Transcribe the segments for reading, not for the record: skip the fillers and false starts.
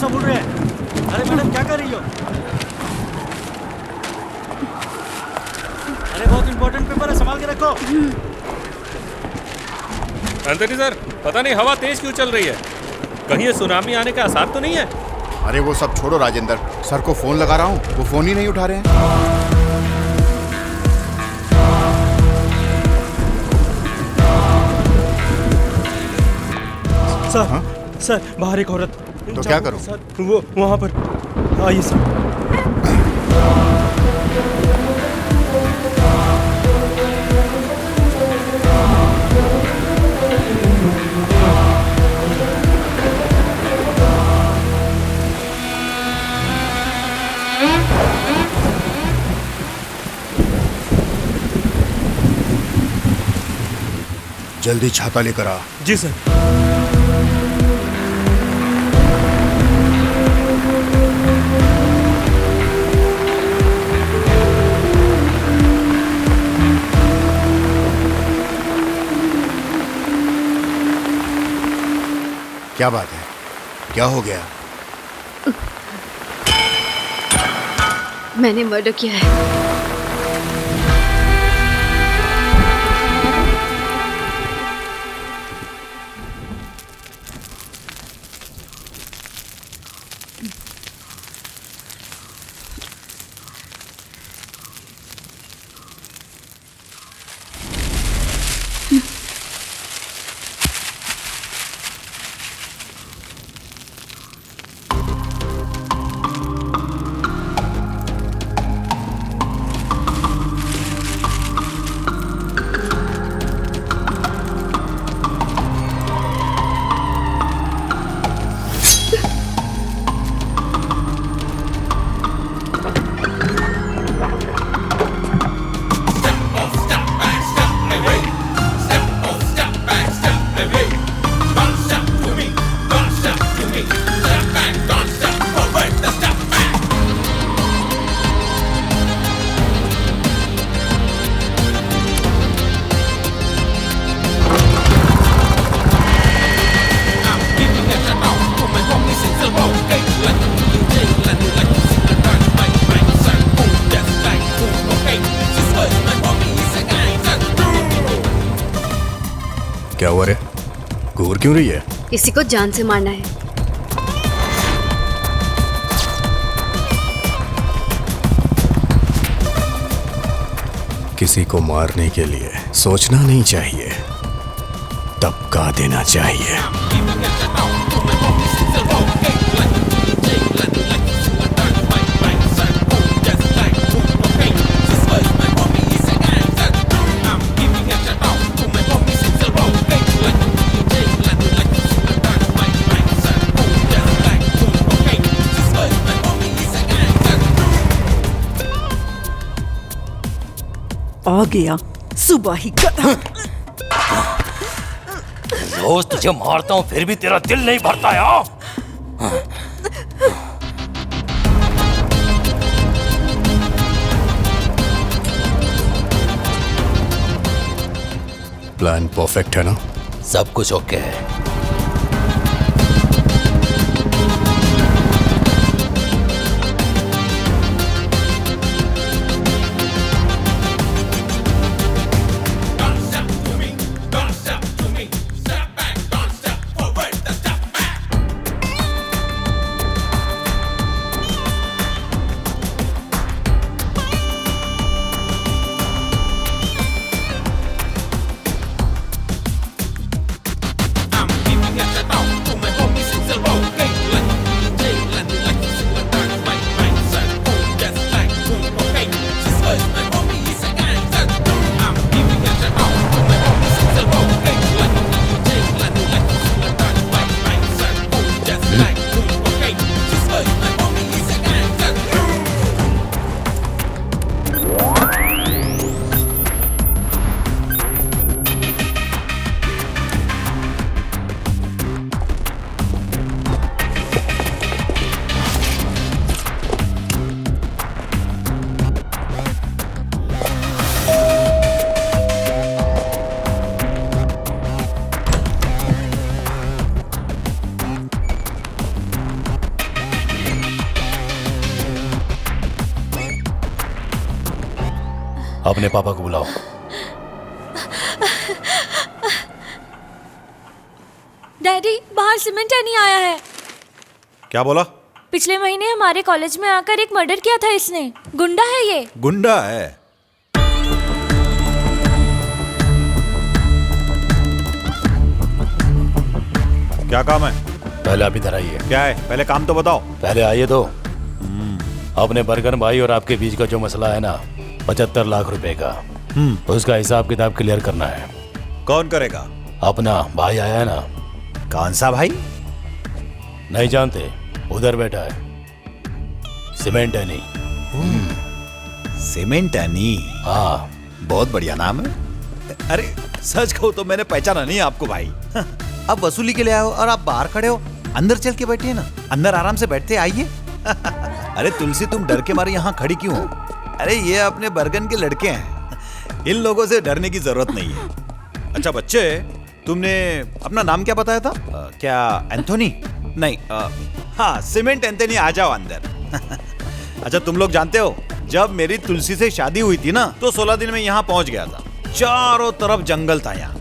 सा बोल रहे हैं। अरे मैडम क्या कर रही हो? अरे बहुत इंपॉर्टेंट पेपर है, संभाल के रखो। एंथनी सर, पता नहीं हवा तेज क्यों चल रही है। कहीं ये सुनामी आने का आसार तो नहीं है? अरे वो सब छोड़ो राजेंद्र, सर को फोन लगा रहा हूँ, वो फोन ही नहीं उठा रहे हैं। सर हाँ? सर बाहर एक औरत। तो क्या करूं? सर वो वहाँ पर आइए सर। जल्दी छाता लेकर आ। जी सर। क्या बात है, क्या हो गया? मैंने मर्डर किया है। क्या हुआ रे? घूर क्यों रही है? किसी को जान से मारना है। किसी को मारने के लिए सोचना नहीं चाहिए, दबका देना चाहिए। आ गया सुबह ही का। रोज तुझे मारता हूँ फिर भी तेरा दिल नहीं भरता यार। प्लान परफेक्ट है ना? सब कुछ ओके है। अपने पापा को बुलाओ। डैडी, बाहर सीमेंट नहीं आया है। क्या बोला? पिछले महीने हमारे कॉलेज में आकर एक मर्डर किया था इसने। गुंडा है ये। गुंडा है? क्या काम है? पहले आप इधर आइए। क्या है? पहले काम तो बताओ। पहले आइए तो। अपने बर्गन भाई और आपके बीच का जो मसला है ना, 75 लाख रुपए का, उसका हिसाब किताब क्लियर करना है। कौन करेगा? अपना भाई आया है ना। कौन सा भाई? नहीं जानते? उधर बैठा है, सीमेंट है नहीं। Cement any? हाँ, बहुत बढ़िया नाम है। अरे सच कहूं तो मैंने पहचाना नहीं आपको भाई। अब वसूली के लिए आए हो और आप बाहर खड़े हो। अंदर चल के बैठिए ना, अंदर आराम से बैठते आइए। अरे तुलसी, तुम डर के मारे यहाँ खड़ी क्यों हो? अरे ये अपने बर्गन के लड़के हैं, इन लोगों से डरने की जरूरत नहीं है। अच्छा बच्चे, तुमने अपना नाम क्या बताया था? क्या एंथोनी? नहीं, हाँ सीमेंट एंथोनी, आ जाओ अंदर। अच्छा तुम लोग जानते हो, जब मेरी तुलसी से शादी हुई थी ना, तो 16 दिन में यहाँ पहुंच गया था। चारों तरफ जंगल था। यहाँ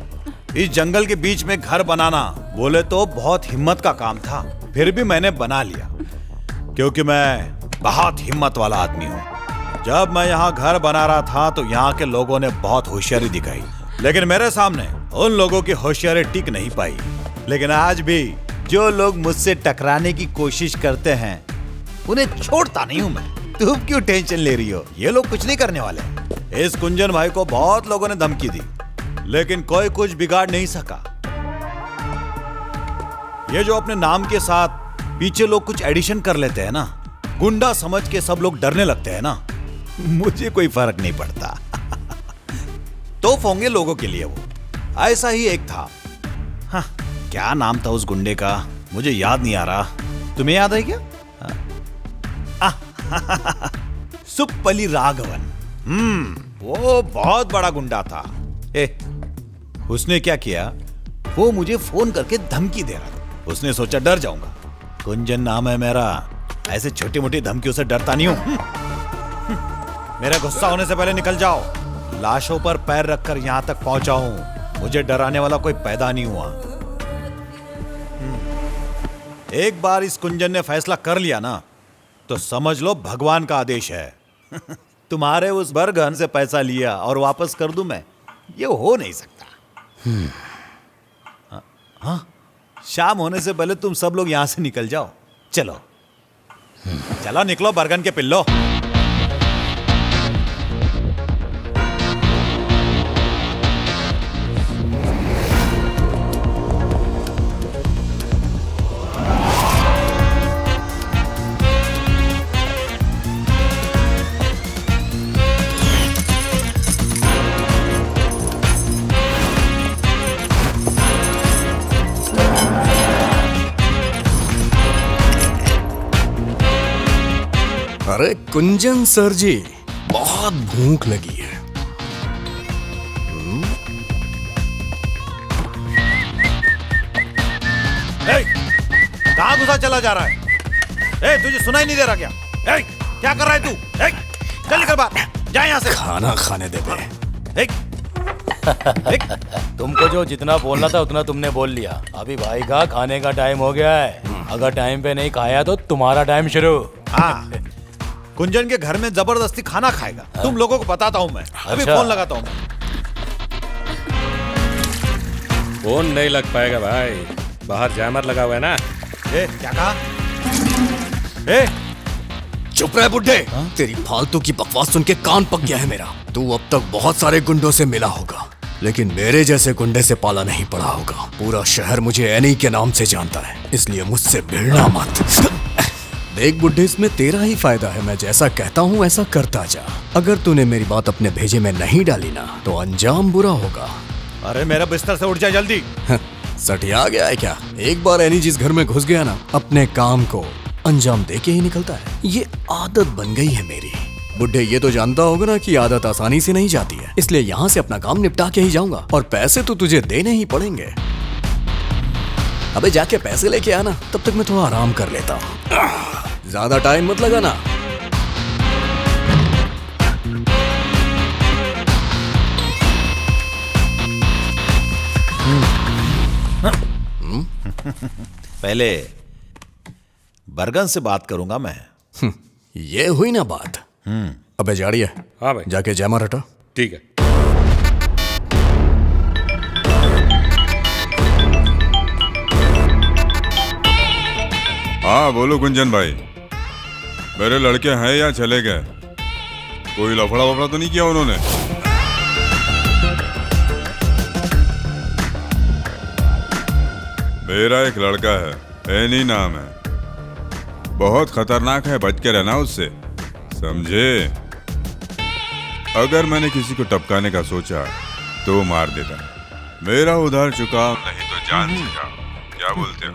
इस जंगल के बीच में घर बनाना बोले तो बहुत हिम्मत का काम था, फिर भी मैंने बना लिया क्योंकि मैं बहुत हिम्मत वाला आदमी हूँ। जब मैं यहाँ घर बना रहा था तो यहाँ के लोगों ने बहुत होशियारी दिखाई, लेकिन मेरे सामने उन लोगों की होशियारी टिक नहीं पाई। लेकिन आज भी जो लोग मुझसे टकराने की कोशिश करते हैं, उन्हें छोड़ता नहीं हूं मैं। तुम क्यों टेंशन ले रही हो? ये लोग कुछ नहीं करने वाले। इस कुंजन भाई को बहुत लोगों ने धमकी दी, लेकिन कोई कुछ बिगाड़ नहीं सका। ये जो अपने नाम के साथ पीछे लोग कुछ एडिशन कर लेते हैं ना, गुंडा समझ के सब लोग डरने लगते हैं ना, मुझे कोई फर्क नहीं पड़ता। तो होंगे लोगों के लिए वो। ऐसा ही एक था। हाँ, क्या नाम था उस गुंडे का, मुझे याद नहीं आ रहा। तुम्हें याद है क्या? सुप्पली राघवन। वो बहुत बड़ा गुंडा था। उसने क्या किया, वो मुझे फोन करके धमकी दे रहा था। उसने सोचा डर जाऊंगा, कुंजन नाम है मेरा, ऐसे छोटी मोटी धमकियों से डरता नहीं हूं। मेरा गुस्सा होने से पहले निकल जाओ। लाशों पर पैर रखकर यहां तक पहुंचा हूं, मुझे डराने वाला कोई पैदा नहीं हुआ। एक बार इस कुंजन ने फैसला कर लिया ना, तो समझ लो भगवान का आदेश है। तुम्हारे उस बर्गन से पैसा लिया और वापस कर दूं मैं, ये हो नहीं सकता। हाँ, शाम होने से पहले तुम सब लोग यहां से निकल जाओ। चलो चलो निकलो बर्गन के पिल्लो। अरे कुंजन सर जी, बहुत भूख लगी है। कहां घुसा चला जा रहा है? तुझे सुनाई नहीं दे रहा क्या? क्या कर रहा है तू? चल निकल बाहर, जा यहां से। खाना खाने दे बे। तुमको जो जितना बोलना था उतना तुमने बोल लिया। अभी भाई का खाने का टाइम हो गया है। अगर टाइम पे नहीं खाया तो तुम्हारा टाइम शुरू। हाँ, कुंजन के घर में जबरदस्ती खाना खाएगा। तुम लोगों को बताता हूँ मैं। अभी फोन लगाता हूँ। फोन नहीं लग पाएगा भाई, बाहर जैमर लगा हुआ है ना। क्या कहा? चुप रहे बुड्ढे। तेरी फालतू की बकवास सुन के कान पक गया है मेरा। तू अब तक बहुत सारे गुंडों से मिला होगा, लेकिन मेरे जैसे गुंडे से पाला नहीं पड़ा होगा। पूरा शहर मुझे एनी के नाम से जानता है, इसलिए मुझसे भिड़ना मत। देख बुड्ढे, इसमें तेरा ही फायदा है। मैं जैसा कहता हूँ ऐसा करता जा। अगर तूने मेरी बात अपने भेजे में नहीं डाली ना, तो अंजाम बुरा होगा। अरे मेरा बिस्तर से उठ जा जल्दी। सटिया गया है क्या? एक बार एनी जिस घर में घुस गया ना, अपने काम को अंजाम दे के ही निकलता है। ये आदत बन गई है मेरी। बुड्ढे, ये तो जानता होगा ना कि आदत आसानी से नहीं जाती है, इसलिए यहाँ से अपना काम निपटा के ही जाऊंगा। और पैसे तो तुझे देने ही पड़ेंगे। अबे जाके पैसे लेके आना, तब तक मैं थोड़ा आराम कर लेता हूँ। ज्यादा टाइम मत लगाना। पहले बरगन से बात करूंगा मैं। ये हुई ना बात। अबे जाड़िए, हाँ भाई। जाके जयमार हटा। ठीक है। हाँ बोलो गुंजन भाई, मेरे लड़के हैं या चले गए? कोई लफड़ा वफड़ा तो नहीं किया उन्होंने? मेरा एक लड़का है, एनी नाम है, बहुत खतरनाक है, बच के रहना उससे, समझे? अगर मैंने किसी को टपकाने का सोचा तो मार देता। मेरा उधार चुकाओ नहीं तो जान से जाओ। क्या बोलते हो?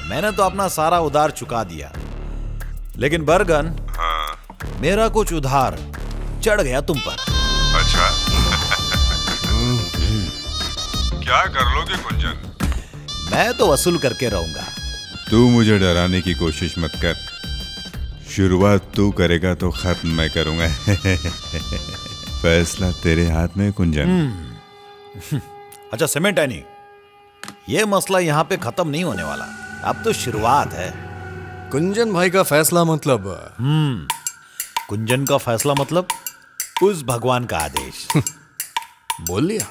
मैंने तो अपना सारा उधार चुका दिया, लेकिन बरगन, हाँ। मेरा कुछ उधार चढ़ गया तुम पर। अच्छा। क्या कर लोगे गुंजन? मैं तो वसूल करके रहूंगा। तू मुझे डराने की कोशिश मत कर, शुरुआत तू करेगा तो खत्म मैं करूंगा। फैसला तेरे हाथ में गुंजन। अच्छा सीमेंट एनी, ये मसला यहाँ पे खत्म नहीं होने वाला, अब तो शुरुआत है। कुंजन भाई का फैसला मतलब? कुंजन का फैसला मतलब उस भगवान का आदेश। बोल लिया।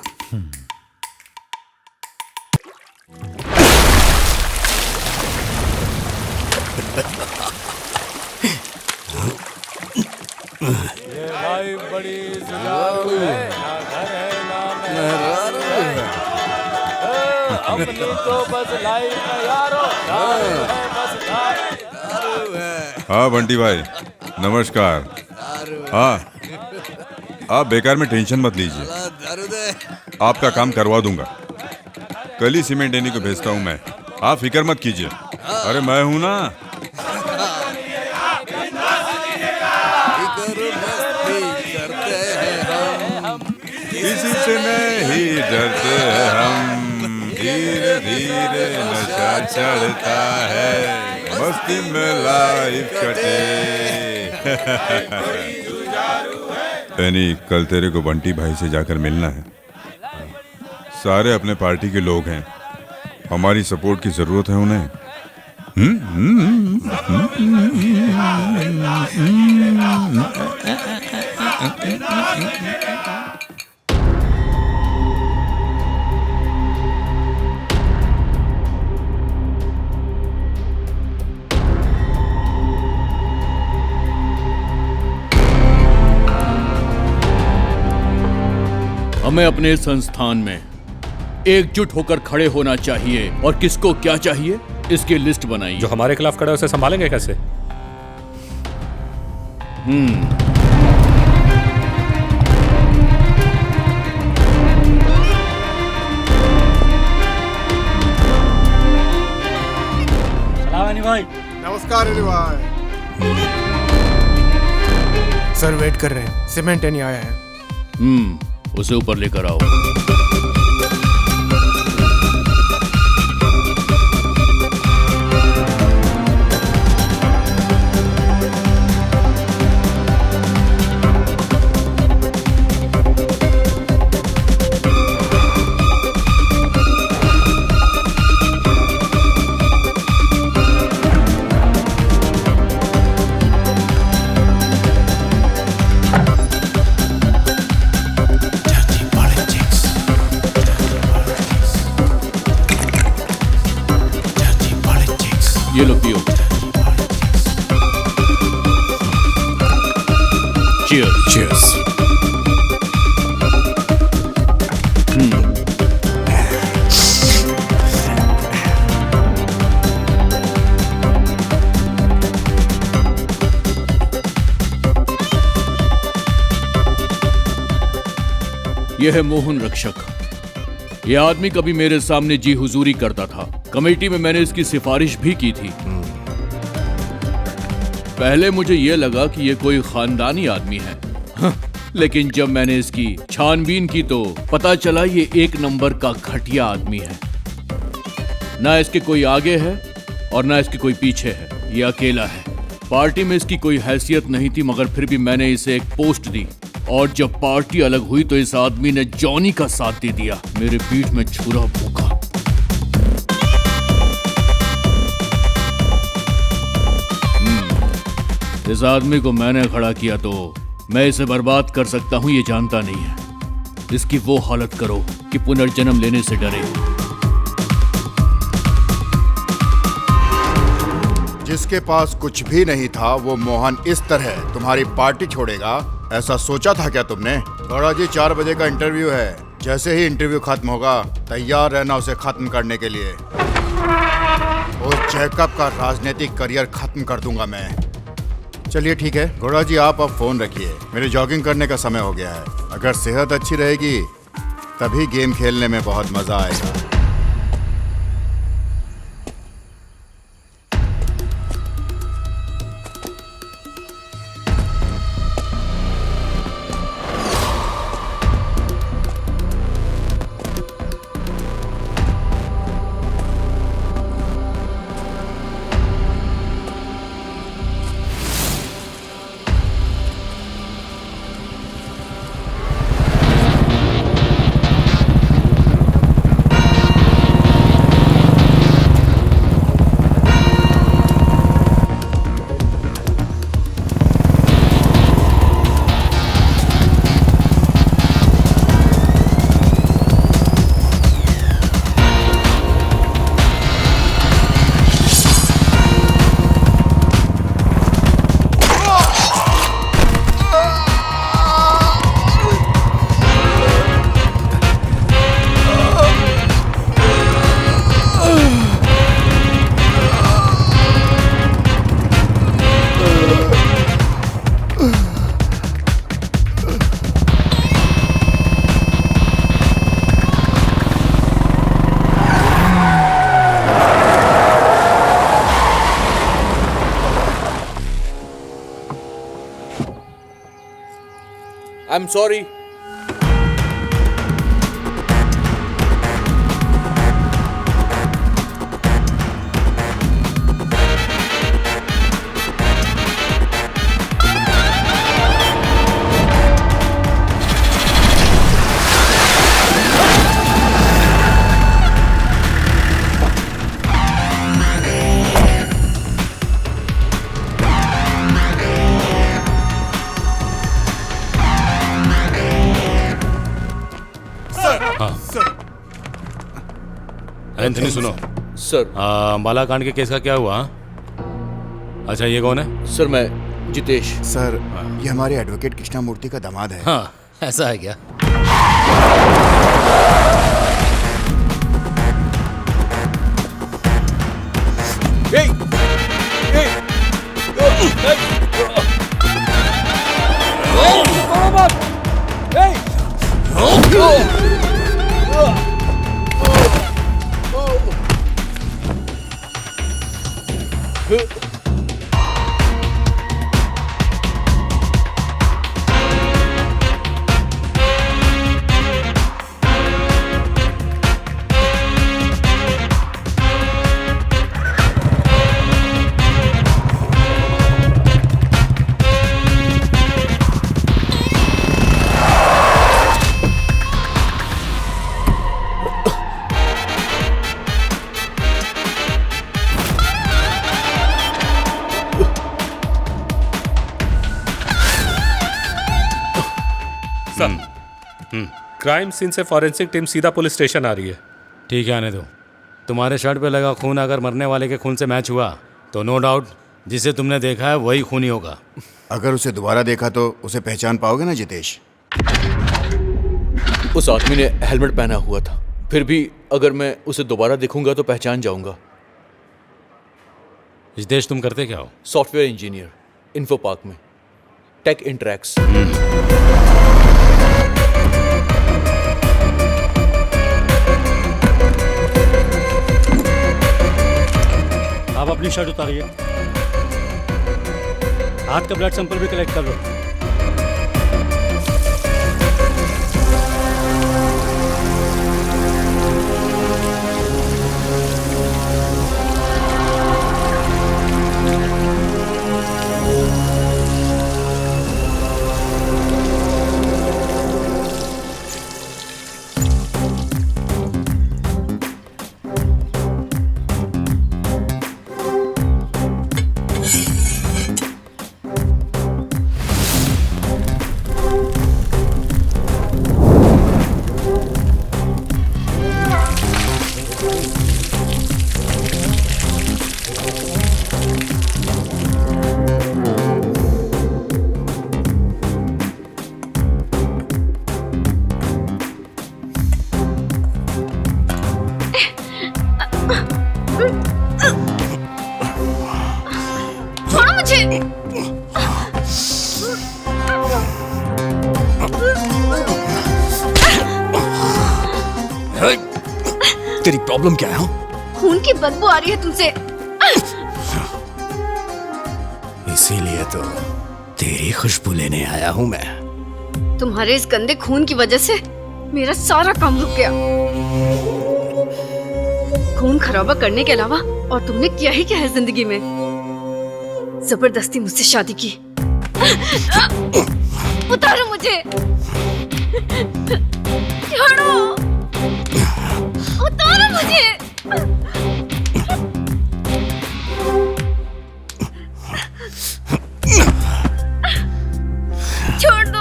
भाई बड़ी जुगाड़ू है, ना घर है ना मेहरारू है। अपनी तो बस लाइफ में यारो, दारू है बस दारू है। हाँ बंटी भाई नमस्कार। हाँ आप बेकार में टेंशन मत लीजिए, आपका काम करवा दूंगा। कल ही सीमेंट देने को भेजता हूँ मैं, आप फिक्र मत कीजिए। अरे मैं हूं ना। किसी से नहीं डरते हैं हम, धीरे धीरे नशा चढ़ता है, मस्ती में लाइफ कटे। यानी कल तेरे को बंटी भाई से जाकर मिलना है। सारे अपने पार्टी के लोग हैं, हमारी सपोर्ट की जरूरत है उन्हें। हमें अपने संस्थान में एकजुट होकर खड़े होना चाहिए और किसको क्या चाहिए इसकी लिस्ट बनाइए। जो हमारे खिलाफ खड़ा है उसे संभालेंगे कैसे? भाई नमस्कार अली भाई। सर वेट कर रहे हैं, सीमेंट नहीं आया है। उसे ऊपर लेकर आओ। ये लो पियो। चीयर्स। चीयर्स। यह है मोहन रक्षक। यह आदमी कभी मेरे सामने जी हुजूरी करता था। कमेटी में मैंने इसकी सिफारिश भी की थी। पहले मुझे यह लगा कि यह कोई खानदानी आदमी है, लेकिन जब मैंने इसकी छानबीन की तो पता चला ये एक नंबर का घटिया आदमी है। ना इसके कोई आगे है और ना इसके कोई पीछे है, ये अकेला है। पार्टी में इसकी कोई हैसियत नहीं थी, मगर फिर भी मैंने इसे एक पोस्ट दी और जब पार्टी अलग हुई तो इस आदमी ने जॉनी का साथ दे दिया। मेरे पीठ में छुरा भूखा। इस आदमी को मैंने खड़ा किया तो मैं इसे बर्बाद कर सकता हूं ये जानता नहीं है। इसकी वो हालत करो कि पुनर्जन्म लेने से डरे। जिसके पास कुछ भी नहीं था वो मोहन इस तरह तुम्हारी पार्टी छोड़ेगा, ऐसा सोचा था क्या तुमने? गौड़ा जी 4 बजे का इंटरव्यू है। जैसे ही इंटरव्यू खत्म होगा तैयार रहना उसे खत्म करने के लिए। उस जैकब का राजनीतिक करियर खत्म कर दूंगा मैं। चलिए ठीक है गौड़ा जी, आप अब फोन रखिए, मेरे जॉगिंग करने का समय हो गया है। अगर सेहत अच्छी रहेगी तभी गेम खेलने में बहुत मजा आएगा। I'm sorry. एंथनी सुनो सर। अंबाला कांड के केस का क्या हुआ? अच्छा ये कौन है? सर मैं जितेश। सर ये हमारे एडवोकेट कृष्णामूर्ति का दामाद है। हाँ ऐसा है क्या? क्राइम सीन से फॉरेंसिक टीम सीधा पुलिस स्टेशन आ रही है। ठीक है आने दो। तुम्हारे शर्ट पे लगा खून अगर मरने वाले के खून से मैच हुआ तो नो डाउट जिसे तुमने देखा है वही खूनी होगा। अगर उसे दोबारा देखा तो उसे पहचान पाओगे ना जितेश? उस आदमी ने हेलमेट पहना हुआ था, फिर भी अगर मैं उसे दोबारा देखूंगा तो पहचान जाऊंगा। जितेश तुम करते क्या हो? सॉफ्टवेयर इंजीनियर, इन्फो पार्क में, टेक इंटरैक्स। आप अपनी शर्ट उतारिए, हाथ का ब्लड सैंपल भी कलेक्ट कर लो। छोड़ो मुझे। तेरी प्रॉब्लम क्या है? खून की बदबू आ रही है तुमसे। इसीलिए तो तेरी खुशबू लेने आया हूं मैं। तुम्हारे इस गंदे खून की वजह से मेरा सारा काम रुक गया। खून खराबा करने के अलावा और तुमने किया ही क्या है जिंदगी में? जबरदस्ती मुझसे शादी की। उतारो मुझे। छोड़ो। उतारो मुझे। छोड़ दो।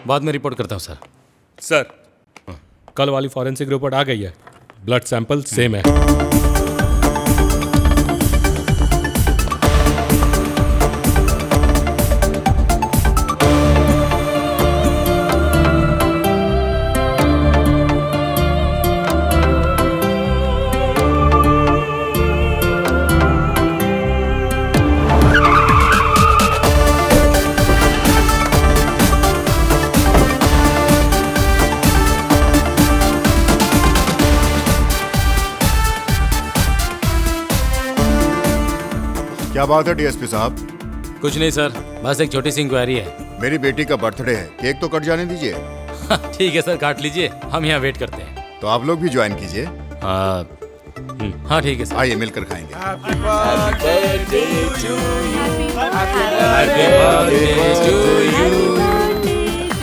बाद में रिपोर्ट करता हूँ सर। सर, कल वाली फॉरेंसिक रिपोर्ट आ गई है। ब्लड सैंपल सेम है। क्या बात है डीएसपी साहब? कुछ नहीं सर, बस एक छोटी सी इंक्वायरी है। मेरी बेटी का बर्थडे है, केक तो कट जाने दीजिए। ठीक है सर, काट लीजिए, हम यहाँ वेट करते हैं। तो आप लोग भी ज्वाइन कीजिए। हाँ ठीक है सर, आइए मिलकर खाएंगे। Happy birthday to you. Happy birthday to you.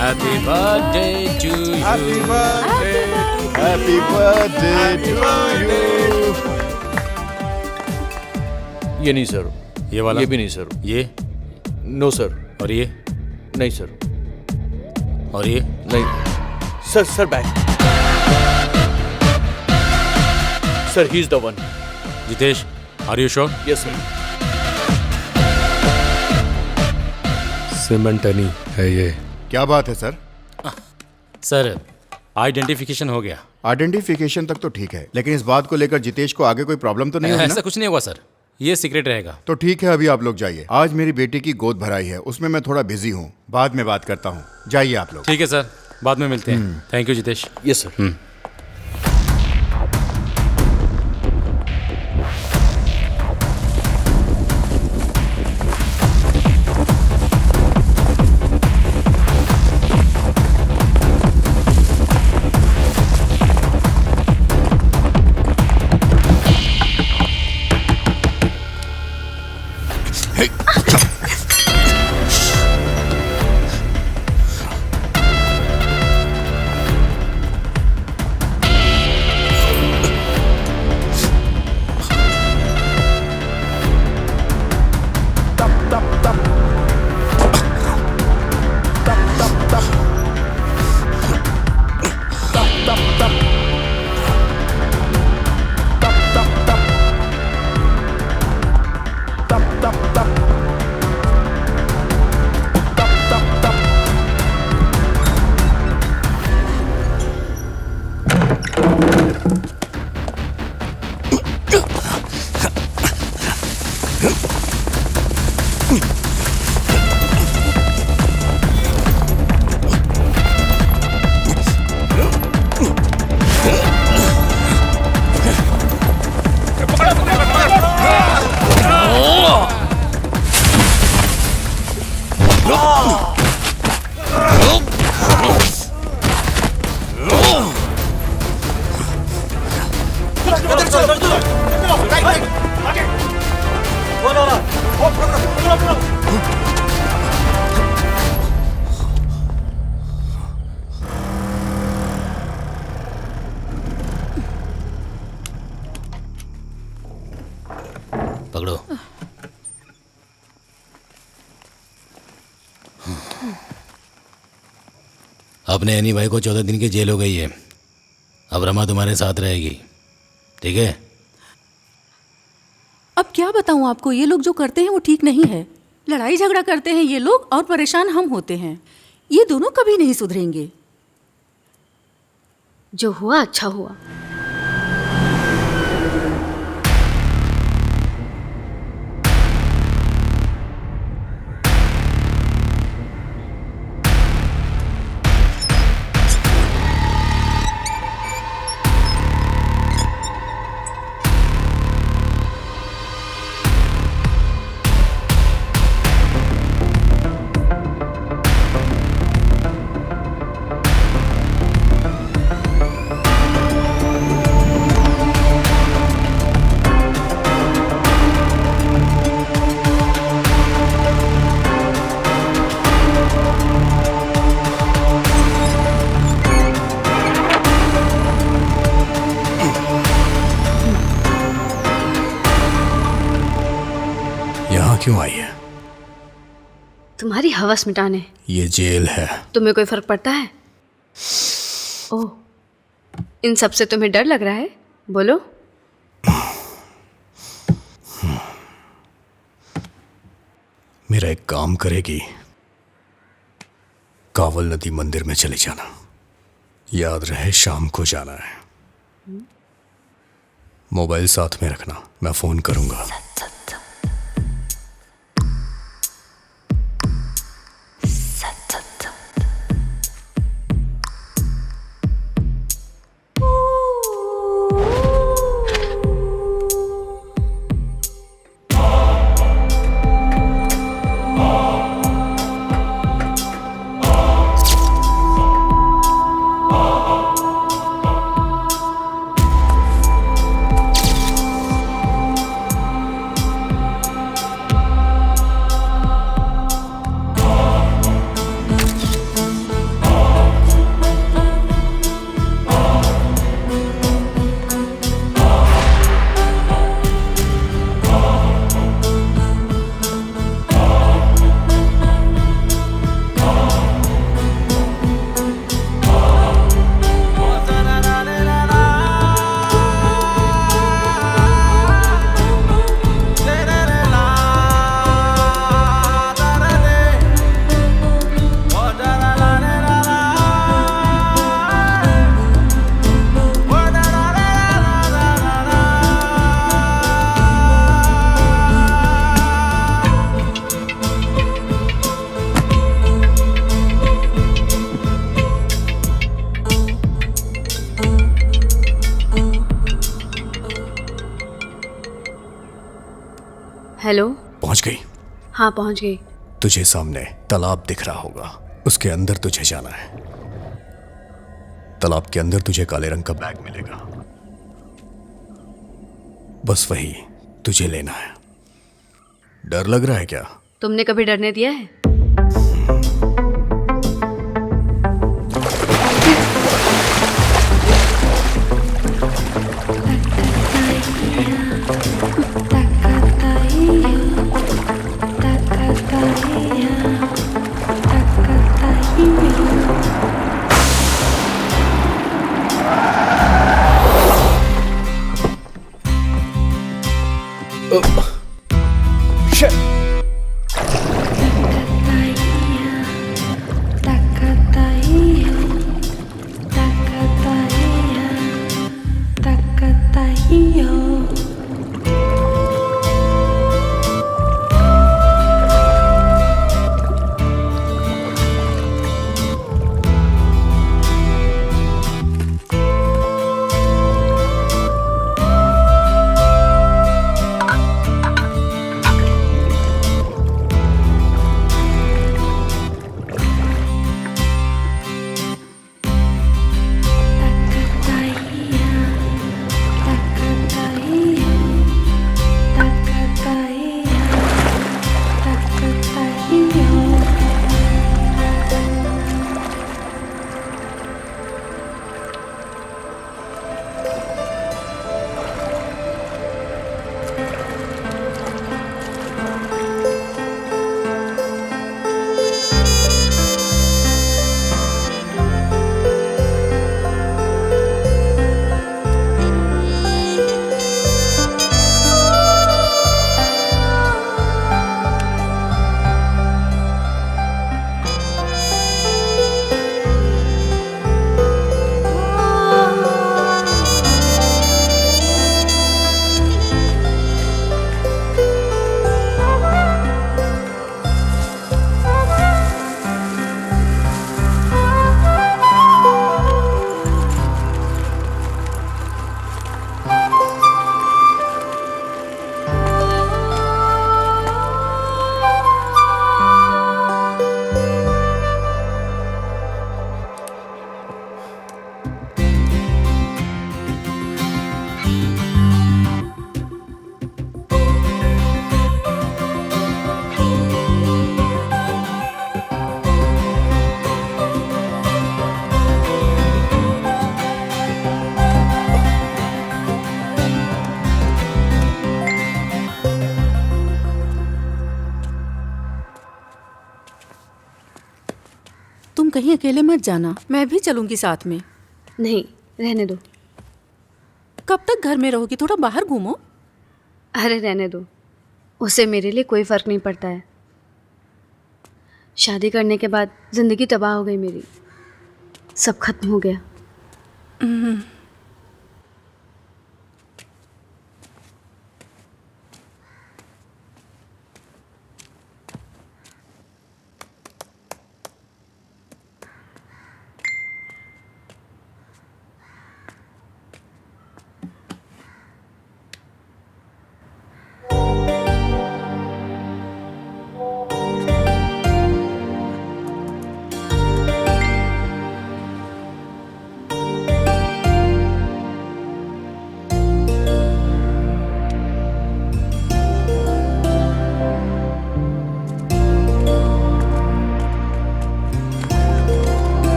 Happy birthday to you. Happy birthday. Happy birthday to you. ये नहीं सर, ये वाला, ये भी नहीं सर, ये नो सर, और ये नहीं सर, और ये नहीं sir. Sir back sir, he is the one. Jitesh, are you sure? Yes sir. सिमेंटनी है ये। क्या बात है सर? सर, आइडेंटिफिकेशन हो गया। आइडेंटिफिकेशन तक तो ठीक है, लेकिन इस बात को लेकर जितेश को आगे कोई प्रॉब्लम तो नहीं होगी ना? ऐसा कुछ नहीं होगा सर, ये सीक्रेट रहेगा। तो ठीक है, अभी आप लोग जाइए। आज मेरी बेटी की गोद भराई है, उसमें मैं थोड़ा बिजी हूँ, बाद में बात करता हूँ। जाइए आप लोग। ठीक है सर, बाद में मिलते हैं। Thank you Jitesh. Yes sir. अपने एनी भाई को 14 दिन की जेल हो गई है। अब रमा तुम्हारे साथ रहेगी, ठीक है? अब क्या बताऊं आपको, ये लोग जो करते हैं वो ठीक नहीं है। लड़ाई झगड़ा करते हैं ये लोग और परेशान हम होते हैं। ये दोनों कभी नहीं सुधरेंगे। जो हुआ अच्छा हुआ। क्यों आई है? तुम्हारी हवस मिटाने। ये जेल है। तुम्हें कोई फर्क पड़ता है? ओह, इन सब से तुम्हें डर लग रहा है? बोलो। मेरा एक काम करेगी, कावल नदी मंदिर में चले जाना। याद रहे शाम को जाना है। मोबाइल साथ में रखना, मैं फोन करूंगा। हेलो। पहुंच गई? हाँ पहुंच गई। तुझे सामने तालाब दिख रहा होगा, उसके अंदर तुझे जाना है। तालाब के अंदर तुझे काले रंग का बैग मिलेगा, बस वही तुझे लेना है। डर लग रहा है क्या? तुमने कभी डरने दिया है? तुम कहीं अकेले मत जाना, मैं भी चलूंगी साथ में। नहीं, रहने दो। कब तक घर में रहोगी? थोड़ा बाहर घूमो। अरे रहने दो, उससे मेरे लिए कोई फ़र्क नहीं पड़ता है। शादी करने के बाद ज़िंदगी तबाह हो गई मेरी, सब खत्म हो गया।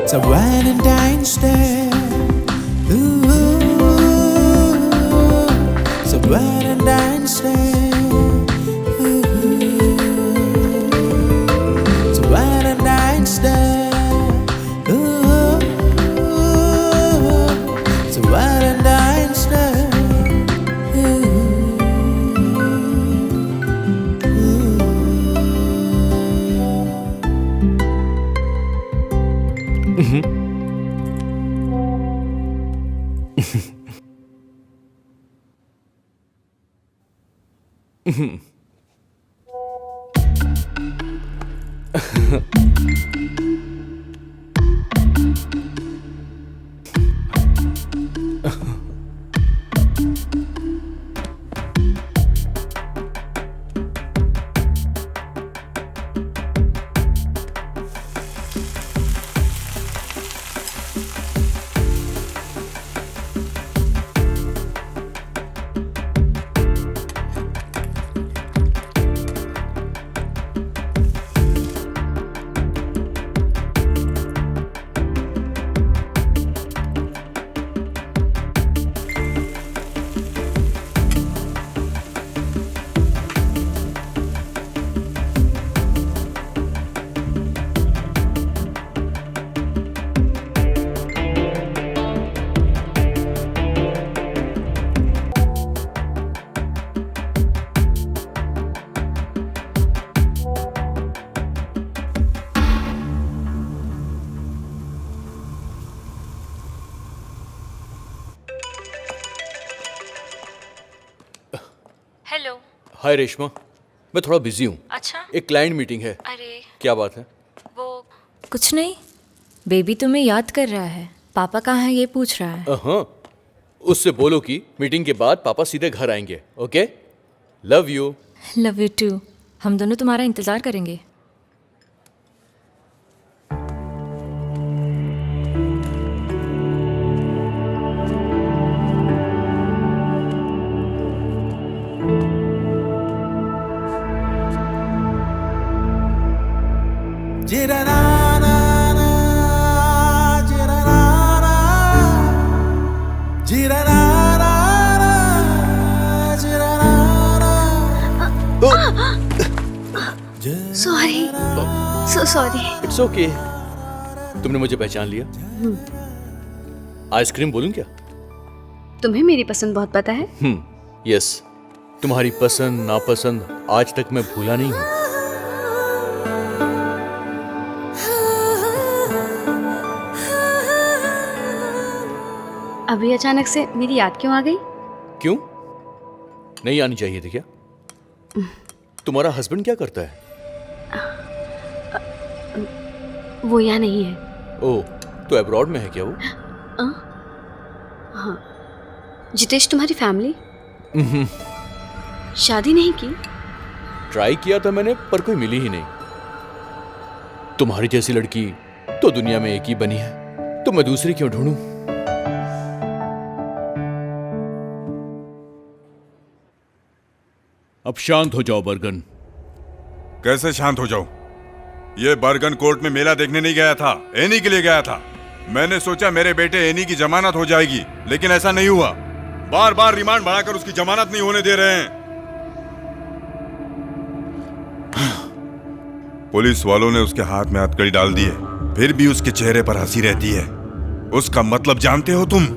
It's a Valentine's Day. Ooh, it's a Valentine's Day. Ooh, it's a Valentine's Day. Ooh, it's a Valentine's Day. Hello. Hi Reshma, मैं थोड़ा बिजी हूँ। अच्छा। एक क्लाइंट मीटिंग है। अरे क्या बात है? वो कुछ नहीं, बेबी तुम्हें याद कर रहा है, पापा कहाँ है ये पूछ रहा है। हाँ, उससे बोलो कि मीटिंग के बाद पापा सीधे घर आएंगे। Okay, love you. Love you too. हम दोनों तुम्हारा इंतजार करेंगे। Sorry, so sorry. It's okay. तुमने मुझे पहचान लिया? आइसक्रीम बोलूं क्या? तुम्हें मेरी पसंद बहुत पता है। यस, तुम्हारी पसंद नापसंद आज तक मैं भूला नहीं हूं। अभी अचानक से मेरी याद क्यों आ गई? क्यों? नहीं आनी चाहिए थी क्या? तुम्हारा हस्बैंड क्या करता है? वो यहाँ नहीं है। ओह, तो अब्रॉड में है क्या वो? हाँ। जितेश, तुम्हारी फैमिली शादी नहीं की? ट्राई किया था मैंने, पर कोई मिली ही नहीं। तुम्हारी जैसी लड़की तो दुनिया में एक ही बनी है, तो मैं दूसरी क्यों ढूंढूं? अब शांत हो जाओ बर्गन। कैसे शांत हो जाऊं? ये बर्गन कोर्ट में मेला देखने नहीं गया था, एनी के लिए गया था। मैंने सोचा मेरे बेटे एनी की जमानत हो जाएगी, लेकिन ऐसा नहीं हुआ। बार बार रिमांड बढ़ाकर उसकी जमानत नहीं होने दे रहे हैं। पुलिस वालों ने उसके हाथ में हथकड़ी डाल दी है, फिर भी उसके चेहरे पर हंसी रहती है। उसका मतलब जानते हो तुम?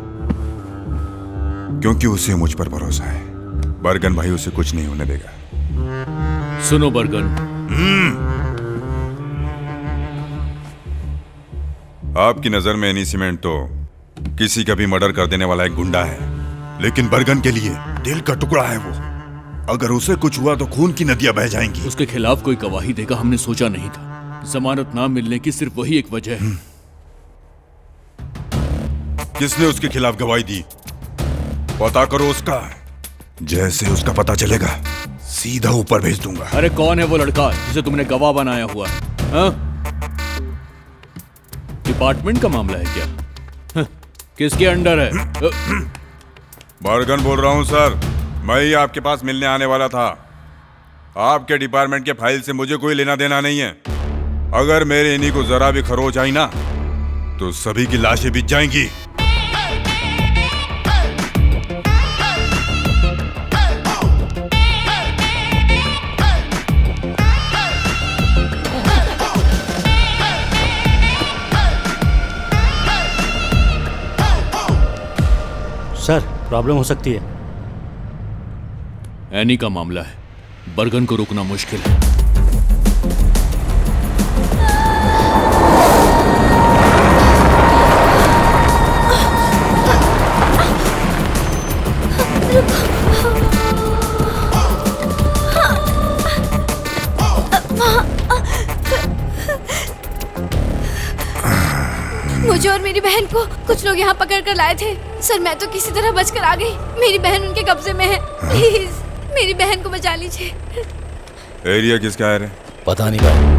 क्योंकि उसे मुझ पर भरोसा है। बर्गन भाई उसे कुछ नहीं होने देगा। सुनो बर्गन, आपकी नजर में एनी सीमेंट तो किसी का भी मर्डर कर देने वाला एक गुंडा है, लेकिन बर्गन के लिए दिल का टुकड़ा है वो। अगर उसे कुछ हुआ तो खून की नदियां बह जाएंगी। उसके खिलाफ कोई गवाही देगा हमने सोचा नहीं था। जमानत ना मिलने की सिर्फ वही एक वजह है। किसने उसके खिलाफ गवाही दी? पता करो उसका। जैसे उसका पता चलेगा सीधा ऊपर भेज दूंगा। अरे कौन है वो लड़का जिसे तुमने गवाह बनाया हुआ है? हाँ? डिपार्टमेंट का मामला है क्या? हाँ, किसके अंडर है? बर्गन बोल रहा हूं सर, मैं ही आपके पास मिलने आने वाला था। आपके डिपार्टमेंट के फाइल से मुझे कोई लेना देना नहीं है। अगर मेरे इन्हीं को जरा भी खरोच आई ना तो सभी की लाशें बिछ जाएंगी। सर, प्रॉब्लम हो सकती है। एनी का मामला है, बर्गन को रोकना मुश्किल है। मुझे और मेरी बहन को कुछ लोग यहाँ पकड़ कर लाए थे। सर, मैं तो किसी तरह बचकर आ गई। मेरी बहन उनके कब्जे में है। प्लीज मेरी बहन को बचा लीजिए। एरिया किसका है रे? पता नहीं भाई।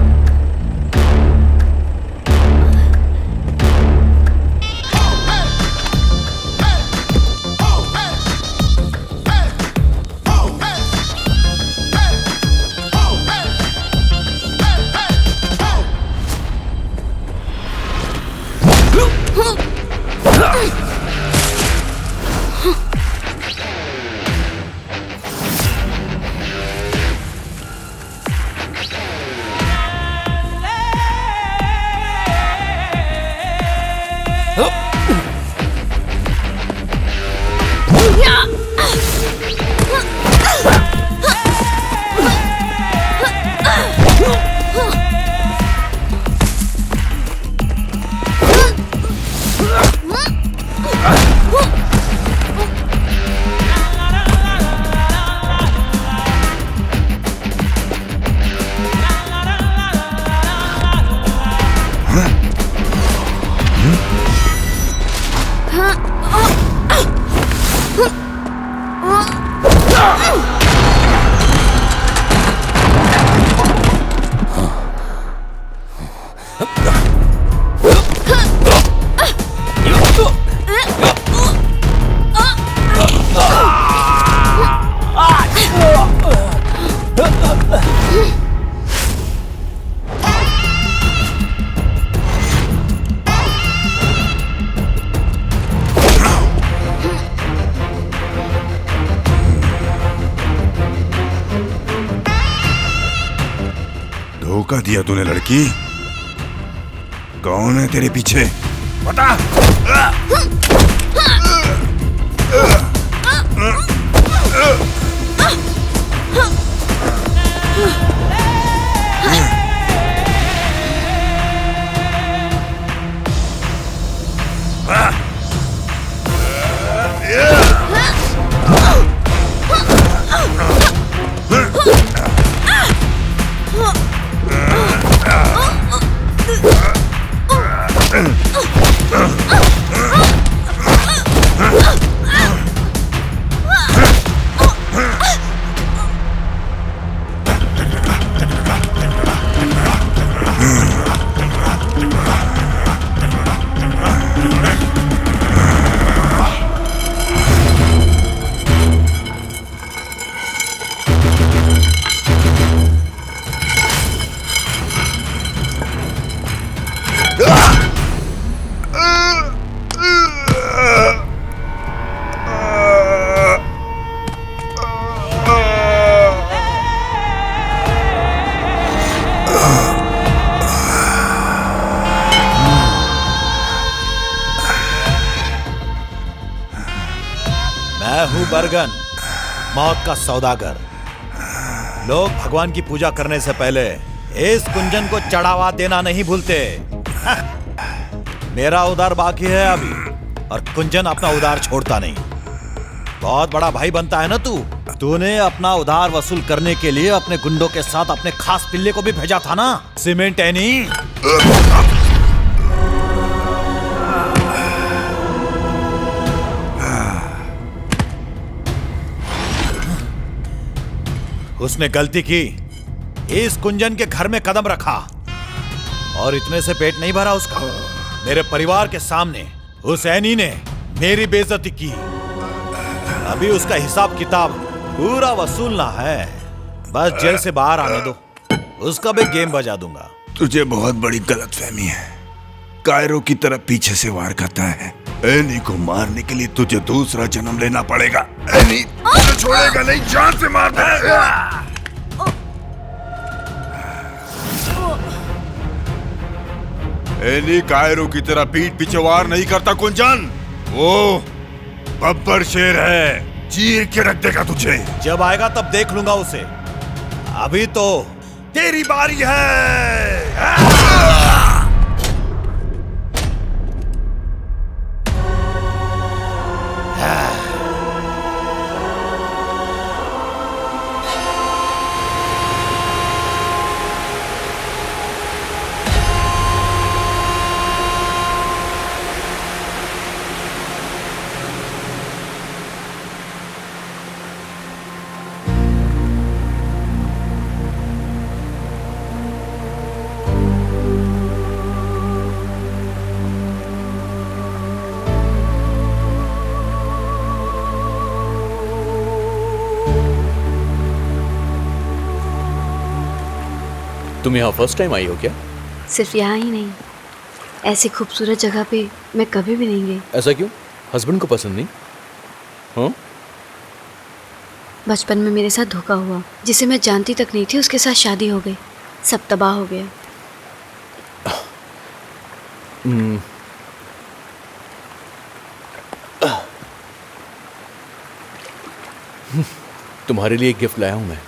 धोखा दिया तूने लड़की। कौन है तेरे पीछे बता। मैं हूं बर्गन, मौत का सौदागर। लोग भगवान की पूजा करने से पहले इस कुंजन को चढ़ावा देना नहीं भूलते। मेरा उधार बाकी है अभी, और कुंजन अपना उधार छोड़ता नहीं। बहुत बड़ा भाई बनता है ना तू। तूने अपना उधार वसूल करने के लिए अपने गुंडों के साथ अपने खास पिल्ले को भी भेजा था ना, सीमेंट एनी। उसने गलती की, इस कुंजन के घर में कदम रखा, और इतने से पेट नहीं भरा उसका। मेरे परिवार के सामने उस एनी ने मेरी बेइज्जती की। अभी उसका हिसाब किताब पूरा वसूलना है। बस जेल से बाहर आने दो, उसका भी गेम बजा दूंगा। तुझे बहुत बड़ी गलतफहमी है। कायरो की तरफ पीछे से वार करता है। एनी को मारने के लिए तुझे दूसरा जन्म लेना पड़ेगा। एनी तुझे छोड़ेगा नहीं, जान से मार देगा। एनी कायरो की तरह पीठ पीछे वार नहीं करता कुंजन। वो बब्बर शेर है, चीर के रख देगा तुझे। जब आएगा तब देख लूंगा उसे। अभी तो तेरी बारी है। तुम यहाँ फर्स्ट टाइम आई हो क्या? सिर्फ यहाँ ही नहीं, ऐसी खूबसूरत जगह पे मैं कभी भी नहीं गई। ऐसा क्यों? हस्बैंड को पसंद नहीं? हाँ? बचपन में मेरे साथ धोखा हुआ, जिसे मैं जानती तक नहीं थी, उसके साथ शादी हो गई। सब तबाह हो गया। तुम्हारे लिए एक गिफ्ट लाया हूं मैं।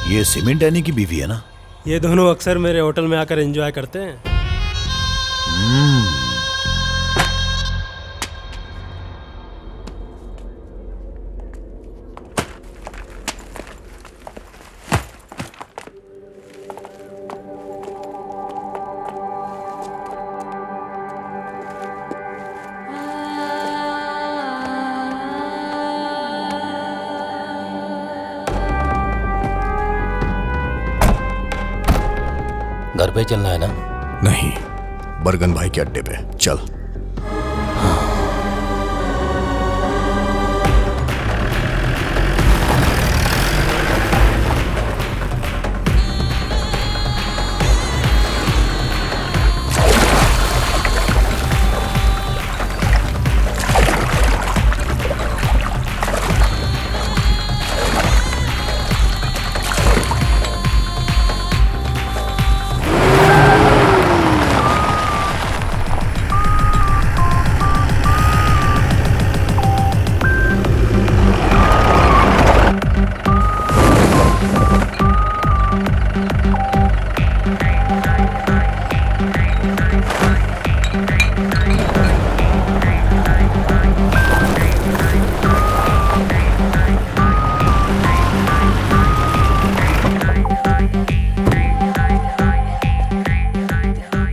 ये सीमेंट एनी की बीवी है ना? ये दोनों अक्सर मेरे होटल में आकर एंजॉय करते हैं। घर पे चलना है ना? नहीं, बरगन भाई के अड्डे पे चल।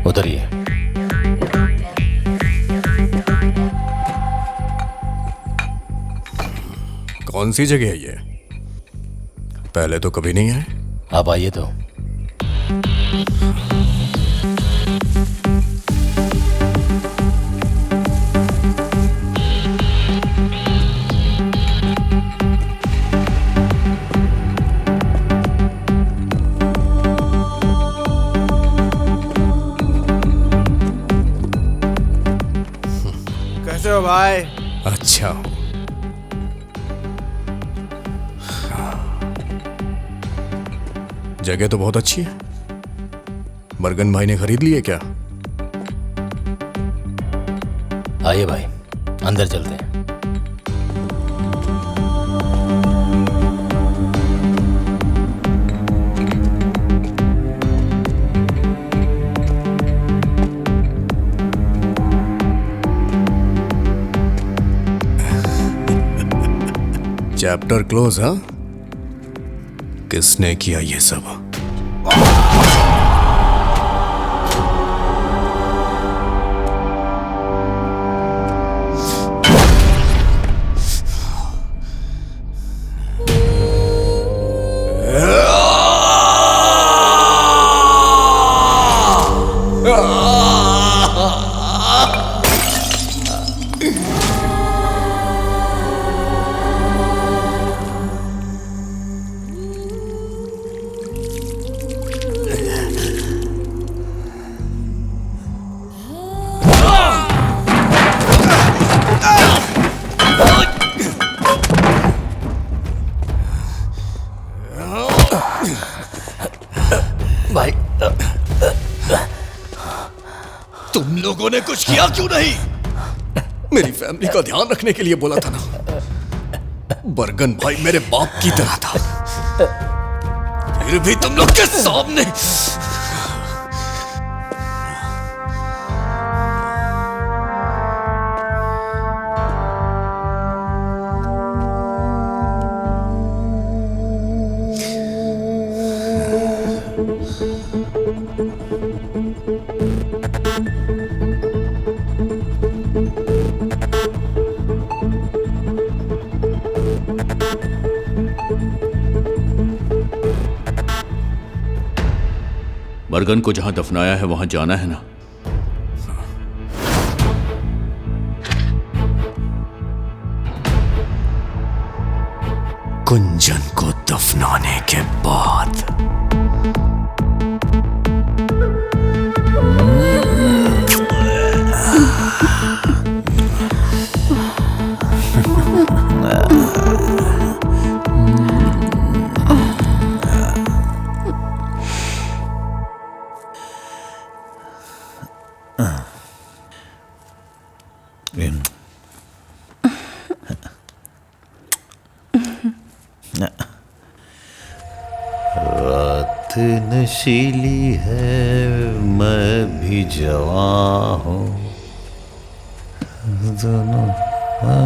उतरिए। कौन सी जगह है ये? पहले तो कभी नहीं आए। आप आइए तो। कैसे हो भाई? अच्छा हो। जगह तो बहुत अच्छी है। बरगन भाई ने खरीद ली है क्या? आइए भाई, अंदर चलते हैं। चैप्टर क्लोज, हाँ? किसने किया ये सब? भाई, तुम लोगों ने कुछ किया क्यों नहीं? मेरी फैमिली का ध्यान रखने के लिए बोला था ना। बरगन भाई मेरे बाप की तरह था, फिर भी तुम लोग के सामने। बरगन को जहां दफनाया है वहां जाना है ना? कुंजन को दफनाने के बाद रात नशीली है, मैं भी जवां हूँ, दोनों ना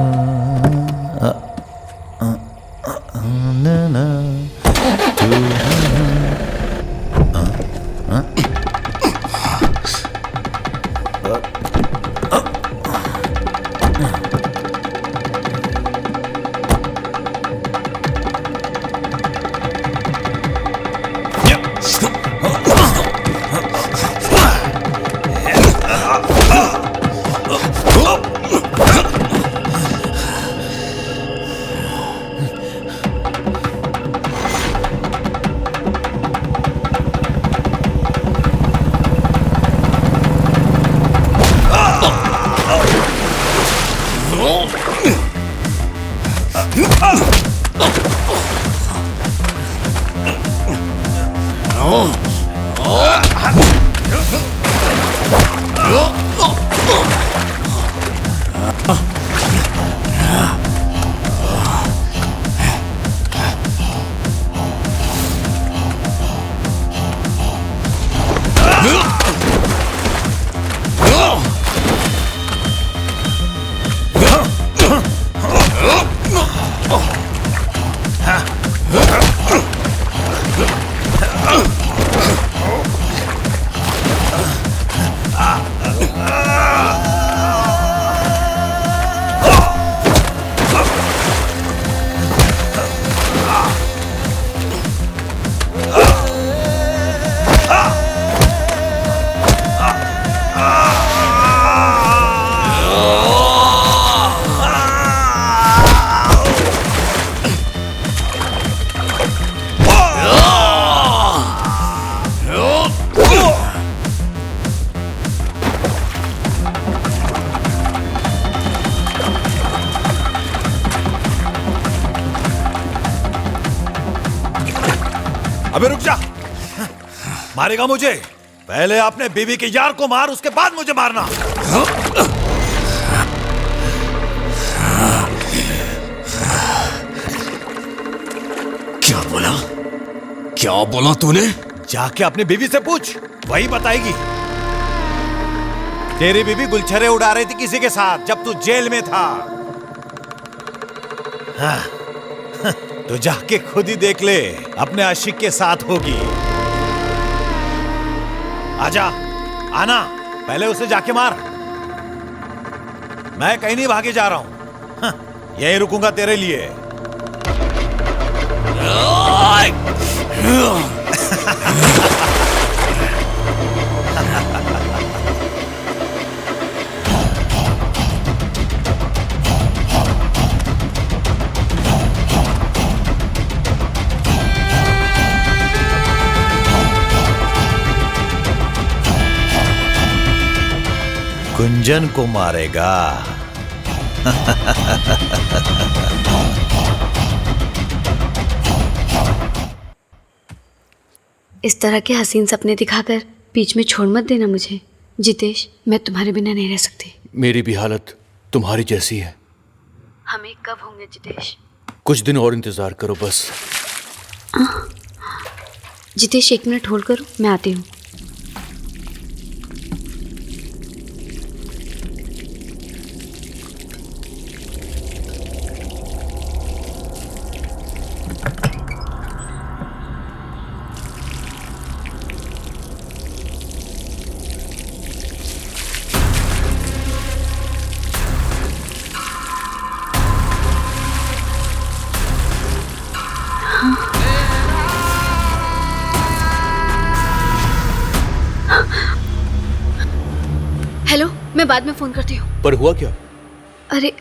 अबे रुक जा, मारेगा मुझे? पहले अपने बीवी के यार को मार, उसके बाद मुझे मारना। क्या बोला? क्या बोला तूने? जाके अपनी बीवी से पूछ, वही बताएगी। तेरी बीवी गुलछरे उड़ा रही थी किसी के साथ जब तू जेल में था। हाँ, तो जाके खुद ही देख ले, अपने आशिक के साथ होगी। आजा, आना, पहले उसे जाके मार। मैं कहीं नहीं भागे जा रहा हूं, हाँ, यही रुकूंगा तेरे लिए। गुंजन को मारेगा। इस तरह के हसीन सपने दिखाकर बीच में छोड़ मत देना मुझे जितेश। मैं तुम्हारे बिना नहीं रह सकती। मेरी भी हालत तुम्हारी जैसी है। हम एक कब होंगे जितेश? कुछ दिन और इंतजार करो बस। जितेश 1 मिनट होल्ड करो, मैं आती हूँ। हेलो, मैं बाद में फोन करती हूँ। पर हुआ क्या? अरे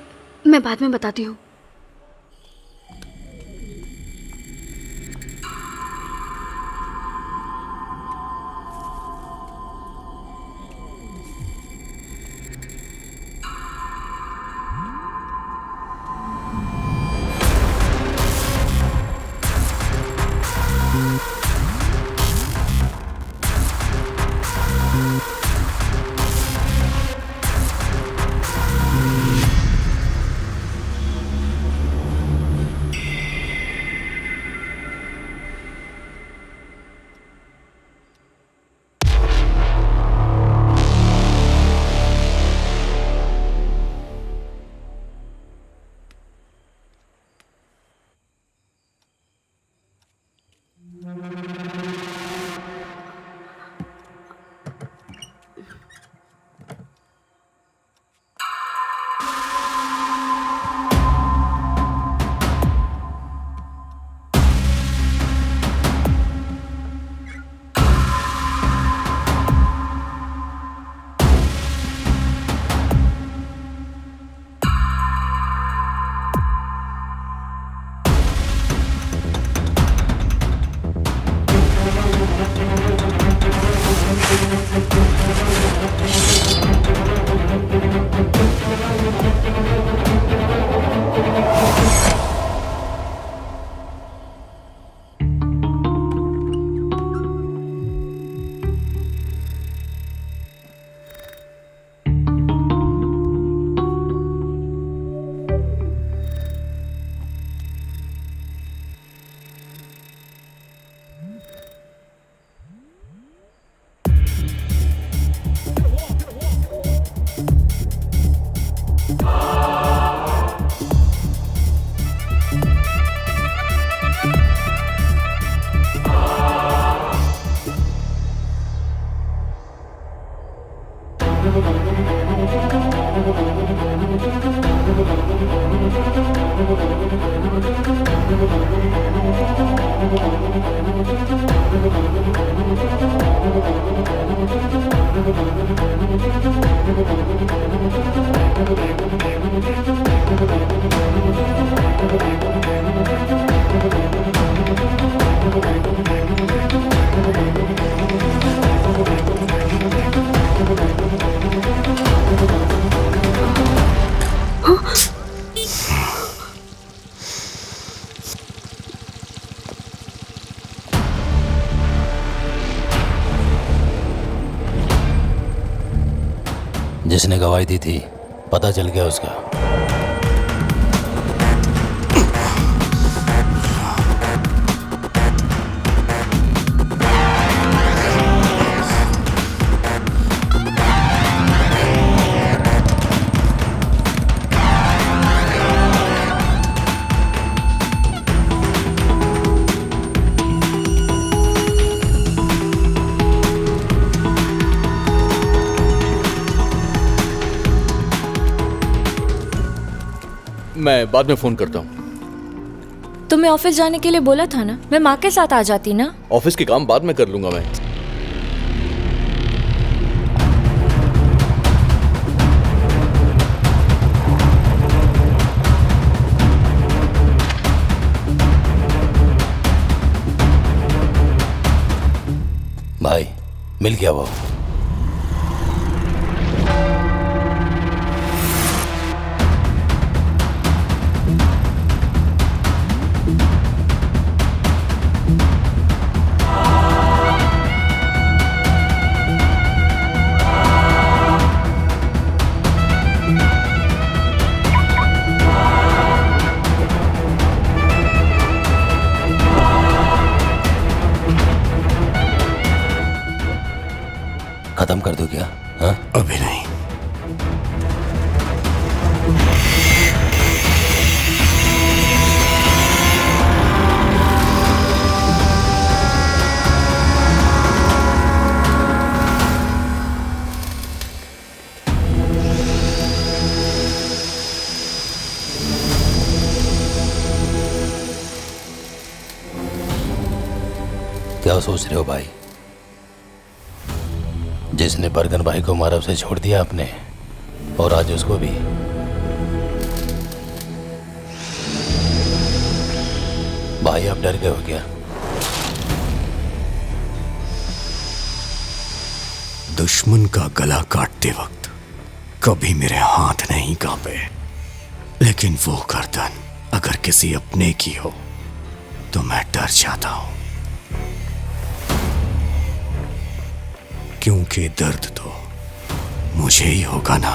मैं बाद में बताती हूँ। जिसने गवाही दी थी पता चल गया उसका। मैं बाद में फोन करता हूँ। तुम्हें ऑफिस जाने के लिए बोला था ना, मैं माँ के साथ आ जाती ना। ऑफिस के काम बाद में कर लूंगा मैं। भाई मिल गया वो। खत्म कर दूं क्या? हाँ? अभी नहीं। क्या सोच रहे हो भाई? जिसने बरगन भाई को मारा उसे छोड़ दिया आपने, और आज उसको भी। भाई आप डर गए हो क्या? दुश्मन का गला काटते वक्त कभी मेरे हाथ नहीं कांपे, लेकिन वो गर्दन अगर किसी अपने की हो तो मैं डर जाता हूं, क्योंकि दर्द तो मुझे ही होगा ना।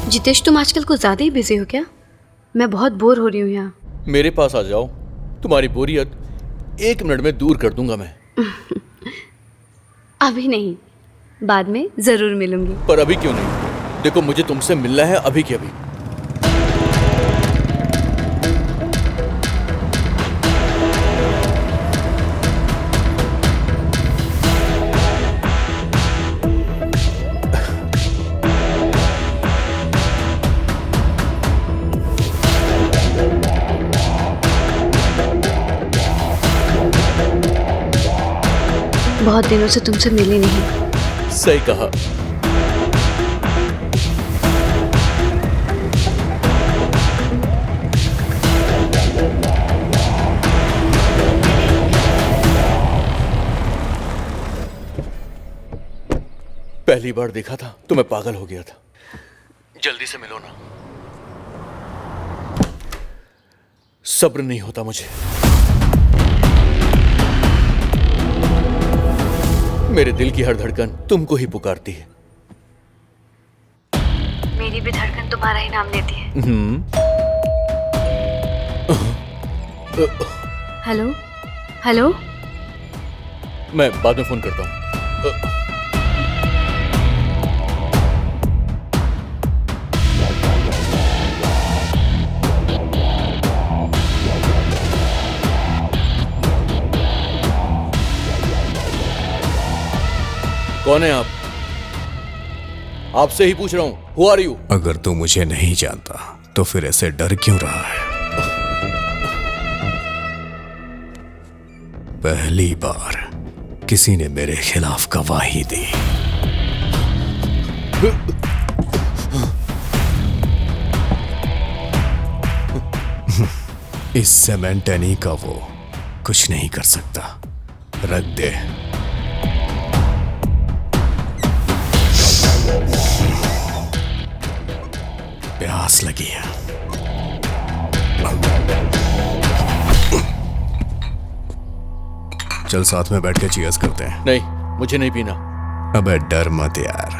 जितेश, तुम आजकल कुछ ज्यादा ही बिजी हो क्या? मैं बहुत बोर हो रही हूँ यहाँ। मेरे पास आ जाओ, तुम्हारी बोरियत 1 मिनट में दूर कर दूंगा मैं। अभी नहीं, बाद में जरूर मिलूंगी। पर अभी क्यों नहीं? देखो मुझे तुमसे मिलना है अभी के अभी। बहुत दिनों से तुमसे मिली नहीं। सही कहा। पहली बार देखा था तो मैं पागल हो गया था। जल्दी से मिलो ना। सब्र नहीं होता मुझे। मेरे दिल की हर धड़कन तुमको ही पुकारती है। मेरी भी धड़कन तुम्हारा ही नाम लेती है। हेलो हेलो, मैं बाद में फोन करता हूँ। कौन है आप? आपसे ही पूछ रहा हूं। Who are you? अगर तू मुझे नहीं जानता तो फिर ऐसे डर क्यों रहा है? पहली बार किसी ने मेरे खिलाफ गवाही दी। इस सेमेंटेनी का वो कुछ नहीं कर सकता। रख दे। प्यास लगी है। चल साथ में बैठ के चीयर्स करते हैं। नहीं, मुझे नहीं पीना। अबे डर मत यार।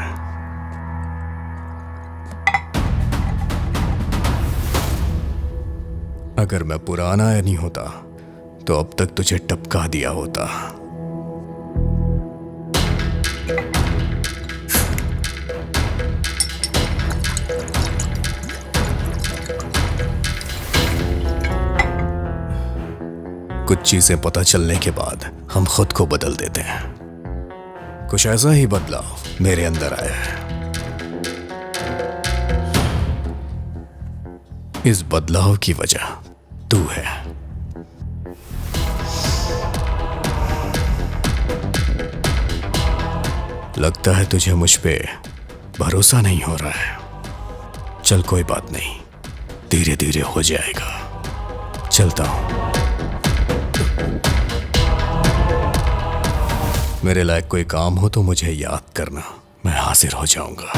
अगर मैं पुराना नहीं होता तो अब तक तुझे टपका दिया होता। कुछ चीजें पता चलने के बाद हम खुद को बदल देते हैं। कुछ ऐसा ही बदलाव मेरे अंदर आया है। इस बदलाव की वजह तू है। लगता है तुझे मुझ पे भरोसा नहीं हो रहा है। चल कोई बात नहीं, धीरे धीरे हो जाएगा। चलता हूं। मेरे लायक कोई काम हो तो मुझे याद करना, मैं हाजिर हो जाऊंगा।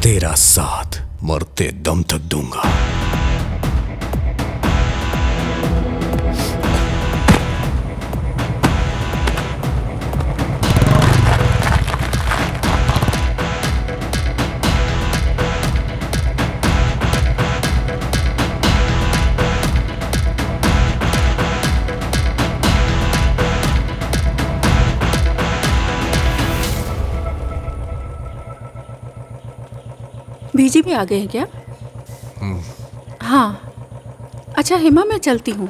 तेरा साथ मरते दम तक दूंगा। बीजी भी आ गए हैं क्या? हाँ। अच्छा हेमा, मैं चलती हूँ।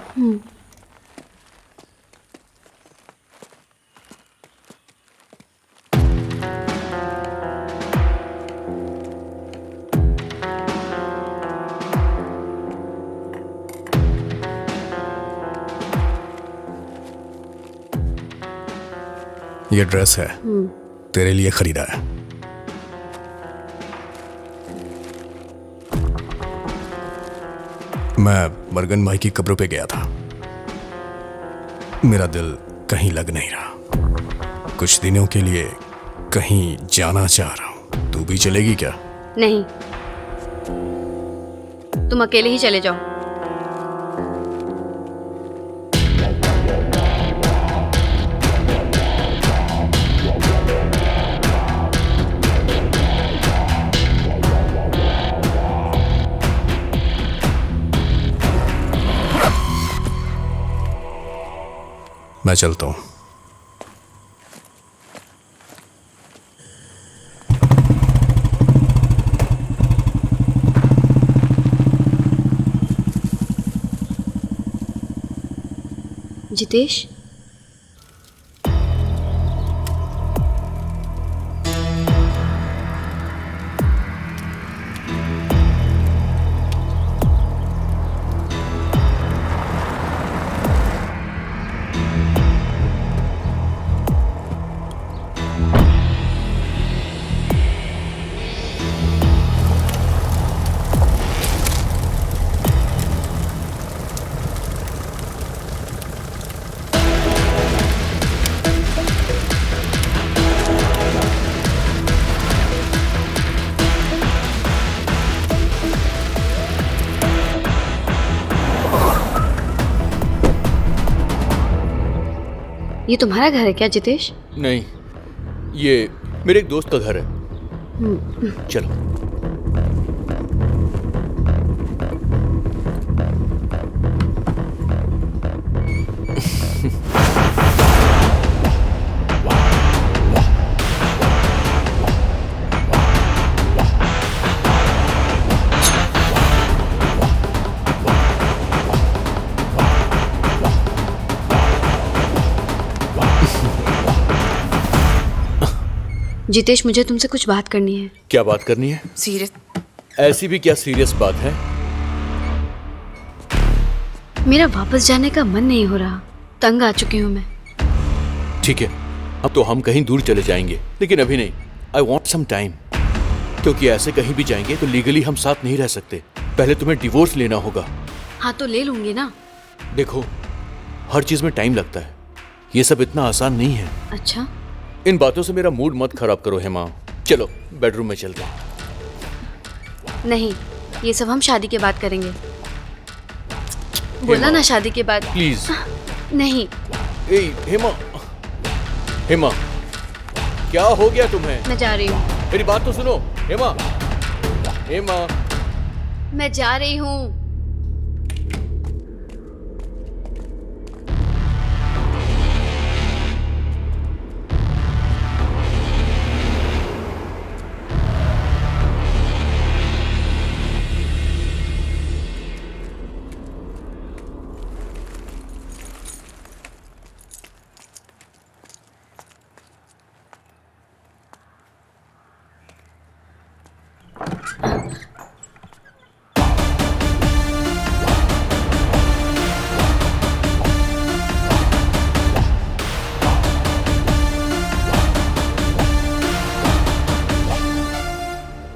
ये ड्रेस है, तेरे लिए खरीदा है। मैं मरगन भाई की कब्रों पे गया था। मेरा दिल कहीं लग नहीं रहा। कुछ दिनों के लिए कहीं जाना चाह रहा हूं। तू भी चलेगी क्या? नहीं, तुम अकेले ही चले जाओ। मैं चलता हूं। जितेश, ये तुम्हारा घर है क्या जितेश? नहीं, ये मेरे एक दोस्त का घर है। चलो। जितेश, मुझे तुमसे कुछ बात करनी है। क्या बात करनी है? सीरियस। ऐसी भी क्या सीरियस बात है? मेरा वापस जाने का मन नहीं हो रहा। तंग आ चुकी हूँ मैं। ठीक है, अब तो हम कहीं दूर चले जाएंगे, लेकिन अभी नहीं। आई वॉन्ट सम टाइम, क्योंकि ऐसे कहीं भी जाएंगे तो लीगली हम साथ नहीं रह सकते। पहले तुम्हें डिवोर्स लेना होगा। हाँ तो ले लूंगी ना, देखो, हर चीज में टाइम लगता है, ये सब इतना आसान नहीं है। अच्छा, इन बातों से मेरा मूड मत खराब करो हेमा। चलो बेडरूम में चलते हैं। नहीं, ये सब हम शादी के बाद करेंगे। बोला ना शादी के बाद। प्लीज। नहीं। ए हेमा, हेमा क्या हो गया तुम्हें? मैं जा रही हूँ। मेरी बात तो सुनो हेमा। हेमा मैं जा रही हूँ।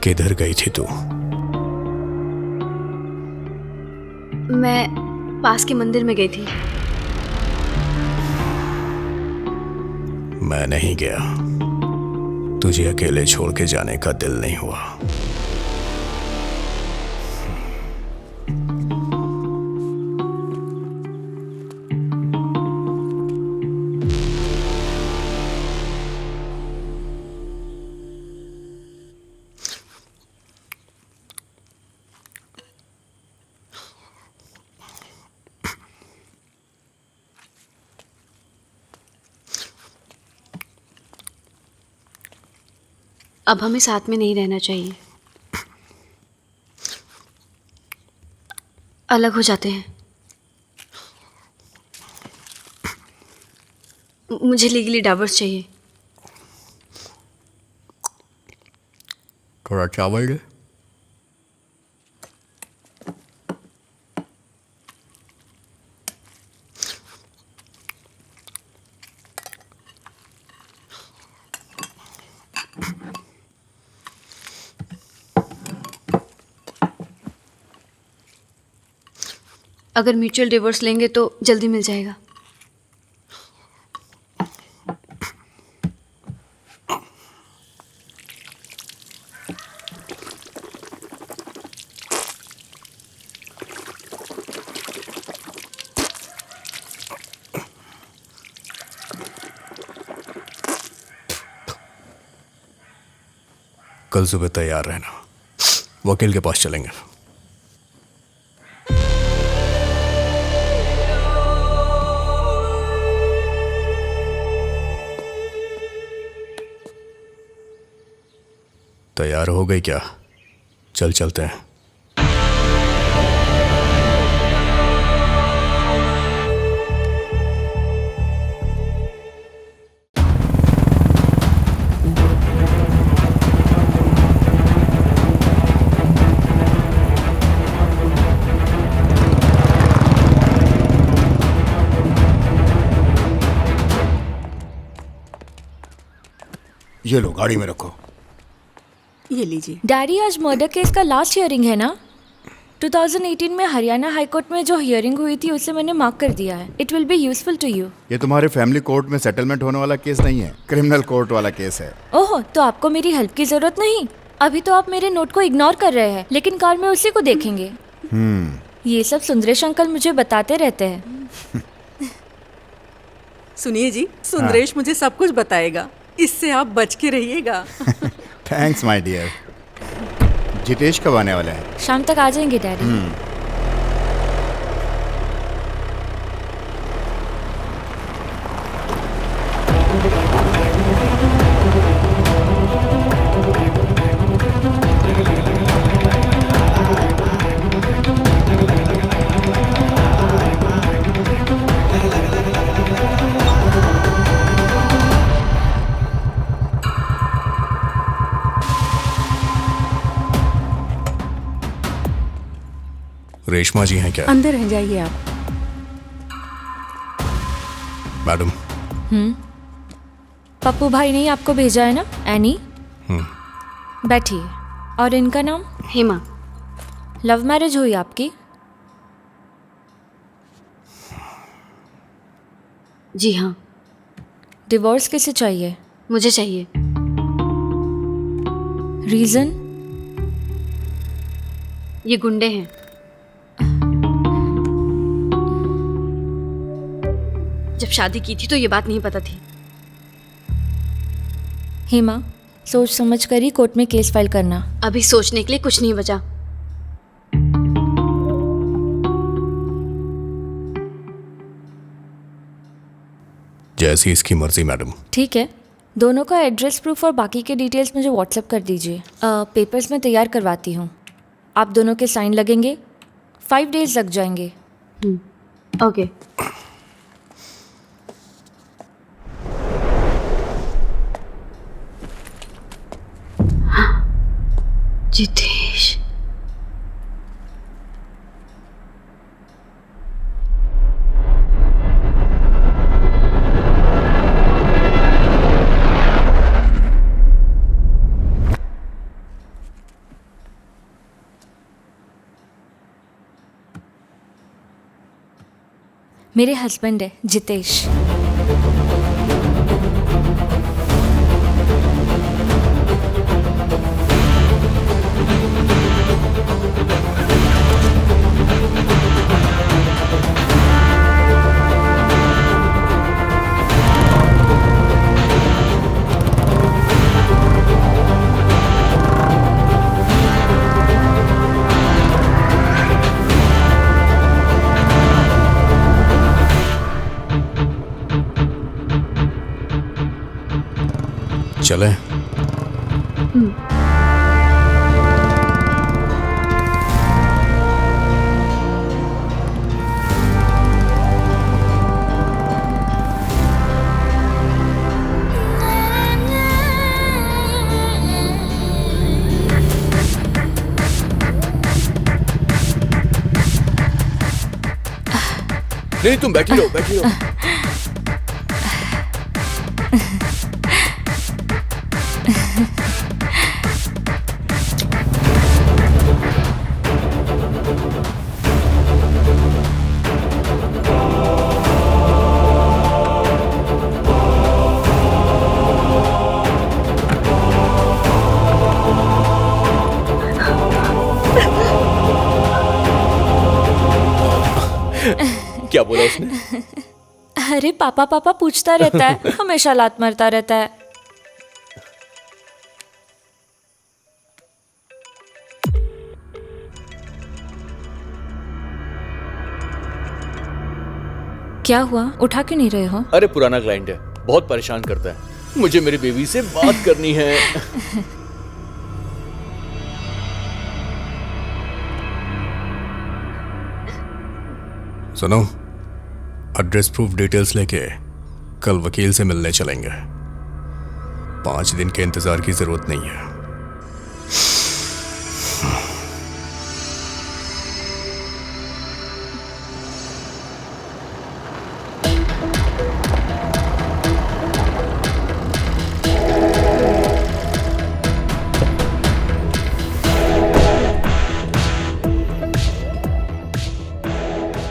किधर गई थी तू? मैं पास के मंदिर में गई थी। मैं नहीं गया, तुझे अकेले छोड़ के जाने का दिल नहीं हुआ। अब हमें साथ में नहीं रहना चाहिए, अलग हो जाते हैं। मुझे लीगली डाइवोर्स चाहिए। थोड़ा चावल दे। अगर म्यूचुअल डिवोर्स लेंगे तो जल्दी मिल जाएगा। कल सुबह तैयार रहना, वकील के पास चलेंगे। तैयार हो गई क्या? चल चलते हैं। ये लो, गाड़ी में रखो। ये लीजिए। डैडी, आज मर्डर केस का लास्ट हियरिंग है ना? 2018 में हरियाणा हाई कोर्ट में जो हियरिंग हुई थी उसे मैंने मार्क कर दिया है। It will be useful to you. ये तुम्हारे फैमिली कोर्ट में सेटलमेंट होने वाला केस नहीं है, क्रिमिनल कोर्ट वाला केस है। ओह, तो आपको मेरी हेल्प की जरूरत नहीं? अभी तो आप मेरे नोट को इग्नोर कर रहे हैं, लेकिन कार में उसी को देखेंगे। ये सब सुंदरेश अंकल मुझे बताते रहते हैं। सुनिए जी, सुंदरेश मुझे सब कुछ बताएगा, इससे आप बच के रहिएगा। Thanks my dear. जितेश कब आने वाला है? शाम तक आ जाएंगे डैडी। रेशमा जी हैं क्या? अंदर हैं, जाइए आप। मैडम। पप्पू भाई ने आपको भेजा है ना, एनी? बैठिए। और इनका नाम? हेमा। लव मैरिज हुई आपकी? जी हाँ। डिवोर्स किसे चाहिए? मुझे चाहिए। रीजन? ये गुंडे हैं। जब शादी की थी तो ये बात नहीं पता थी। हेमा, सोच समझ कर ही कोर्ट में केस फाइल करना। अभी सोचने के लिए कुछ नहीं बचा। जैसी इसकी मर्जी मैडम। ठीक है, दोनों का एड्रेस प्रूफ और बाकी के डिटेल्स मुझे व्हाट्सएप कर दीजिए। पेपर्स मैं तैयार करवाती हूँ। आप दोनों के साइन लगेंगे, 5 डेज लग जाएंगे। ओके। जितेश, मेरे हस्बैंड है जितेश। चले। नहीं, तुम बैठी रहो, बैठी रहो। क्या बोला उसने? अरे पापा पापा पूछता रहता है, हमेशा लात मारता रहता है। क्या हुआ, उठा क्यों नहीं रहे हो? अरे पुराना क्लाइंट है, बहुत परेशान करता है। मुझे मेरी बेबी से बात करनी है। सुनो, एड्रेस प्रूफ डिटेल्स लेके कल वकील से मिलने चलेंगे। 5 दिन के इंतजार की जरूरत नहीं है।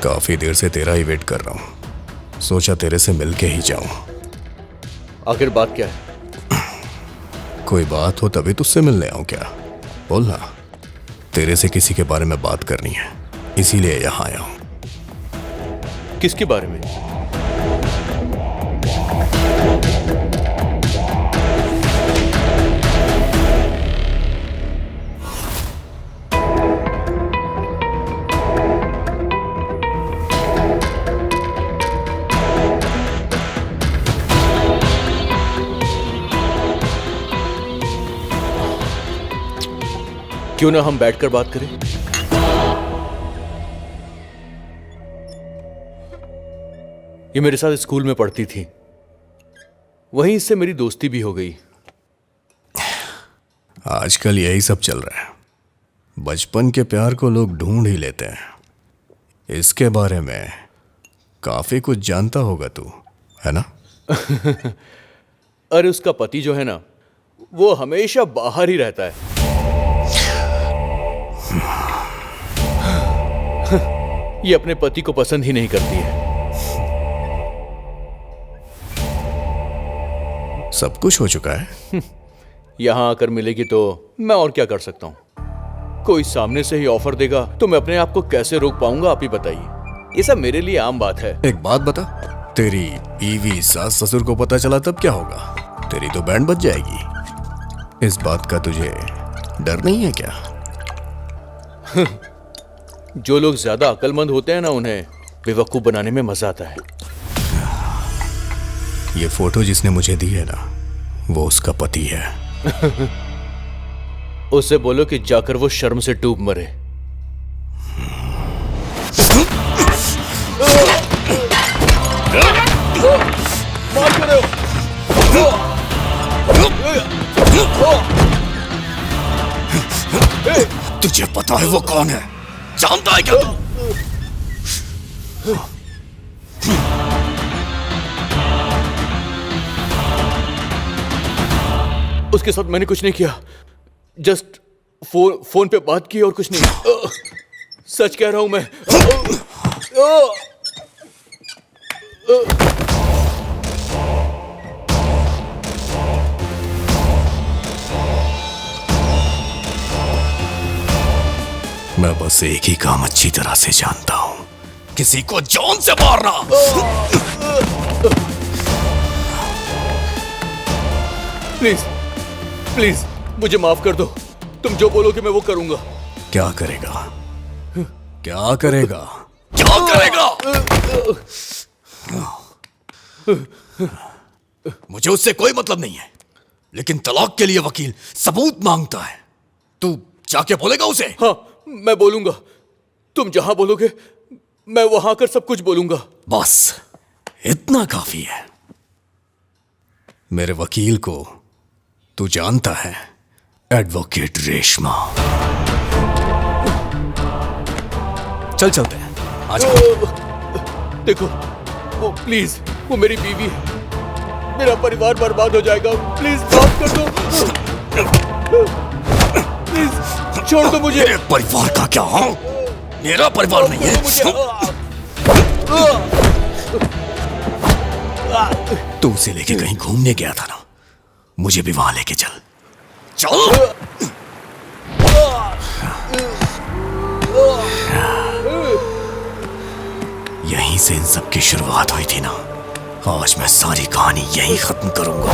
काफी देर से तेरा ही वेट कर रहा हूं। सोचा तेरे से मिलके ही जाऊं। आखिर बात क्या है? कोई बात हो तभी तुझसे मिलने आऊं क्या? बोलना। तेरे से किसी के बारे में बात करनी है, इसीलिए यहां आया हूं। किसके बारे में? क्यों ना हम बैठकर बात करें? ये मेरे साथ स्कूल में पढ़ती थी, वहीं इससे मेरी दोस्ती भी हो गई। आजकल यही सब चल रहा है। बचपन के प्यार को लोग ढूंढ ही लेते हैं। इसके बारे में काफी कुछ जानता होगा तू, है ना? अरे उसका पति जो है ना, वो हमेशा बाहर ही रहता है। ये अपने पति को पसंद ही नहीं करती है। सब कुछ हो चुका है। यहाँ आकर मिलेगी तो मैं और क्या कर सकता हूँ? कोई सामने से ही ऑफर देगा तो मैं अपने आप को कैसे रोक पाऊंगा? आप ही बताइए। ये सब मेरे लिए आम बात है। एक बात बता, तेरी बीवी सास ससुर को पता चला तब क्या होगा? तेरी तो बैंड बज जाएगी। इस बात का तुझे डर नहीं है क्या? जो लोग ज्यादा अक्लमंद होते हैं ना, उन्हें बेवकूफ बनाने में मजा आता है। ये फोटो जिसने मुझे दी है ना, वो उसका पति है। उससे बोलो कि जाकर वो शर्म से डूब मरे। तुझे पता है वो कौन है? जानता है क्या तू? उसके साथ मैंने कुछ नहीं किया, जस्ट फोन पे बात की और कुछ नहीं। सच कह रहा हूं मैं। मैं बस एक ही काम अच्छी तरह से जानता हूं, किसी को जान से मारना। प्लीज प्लीज मुझे माफ कर दो। तुम जो बोलोगे मैं वो करूंगा। क्या करेगा? क्या करेगा? क्या करेगा? मुझे उससे कोई मतलब नहीं है, लेकिन तलाक के लिए वकील सबूत मांगता है। तू जाके बोलेगा उसे? हाँ, मैं बोलूंगा। तुम जहां बोलोगे मैं वहां आकर सब कुछ बोलूंगा। बस इतना काफी है। मेरे वकील को तू जानता है, एडवोकेट रेशमा। चल चलते हैं, आजा। देखो, वो प्लीज, वो मेरी बीवी है। मेरा परिवार बर्बाद हो जाएगा। प्लीज माफ कर दो। प्लीज छोड़ दो मुझे। मेरे परिवार का क्या? हाँ, मेरा परिवार नहीं है। तू उसे लेके कहीं घूमने गया था ना, मुझे भी वहां लेके चल। चल। यहीं से इन सब की शुरुआत हुई थी ना। आज मैं सारी कहानी यहीं खत्म करूंगा।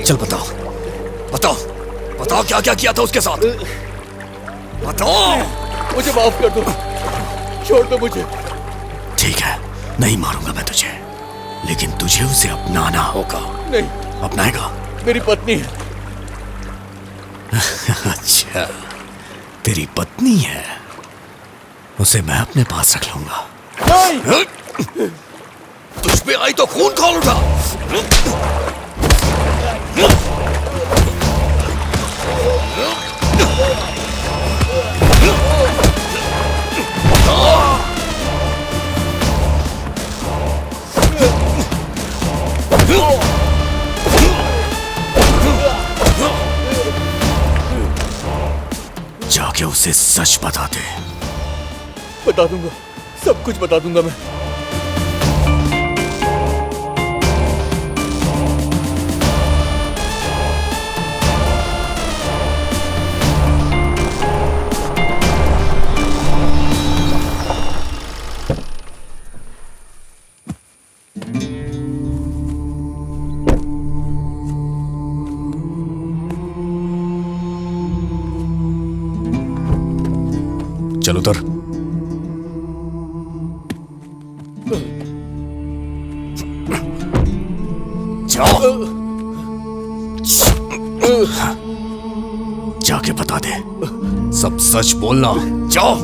चल बताओ, बताओ, बताओ क्या क्या किया था उसके साथ? बताओ। मुझे माफ कर दो, छोड़ दो मुझे। ठीक है, नहीं मारूंगा मैं तुझे, लेकिन तुझे उसे अपनाना होगा। नहीं। अपनाएगा? मेरी पत्नी है। अच्छा, तेरी पत्नी है, उसे मैं अपने पास रख लूंगा। नहीं। तुझ पे आई तो खून खौल उठा। जाके उसे सच बता दे। बता दूंगा, सब कुछ बता दूंगा मैं। चल उतर। जाओ, जाके बता दे, सब सच बोलना। जाओ।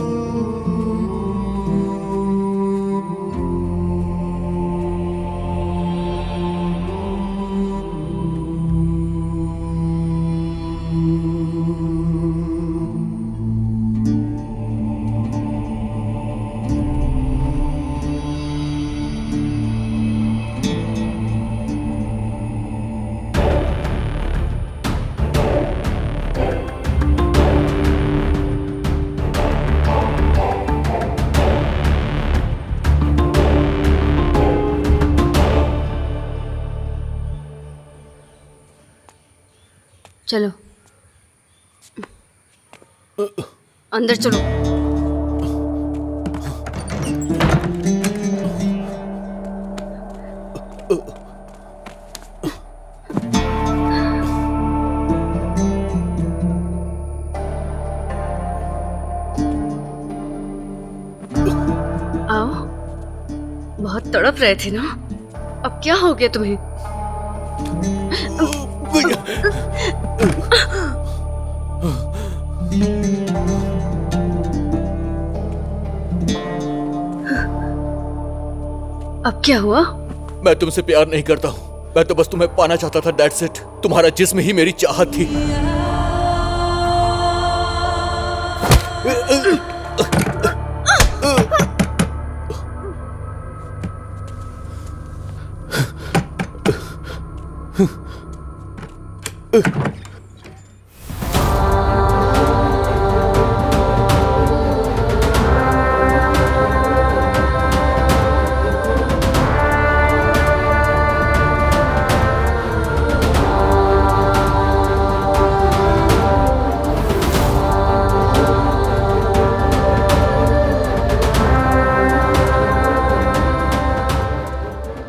चलो अंदर चलो। आओ, बहुत तड़प रहे थे ना, अब क्या हो गया तुम्हें? अब क्या हुआ? मैं तुमसे प्यार नहीं करता हूँ, मैं तो बस तुम्हें पाना चाहता था, दैट्स इट। तुम्हारा जिस्म ही मेरी चाहत थी।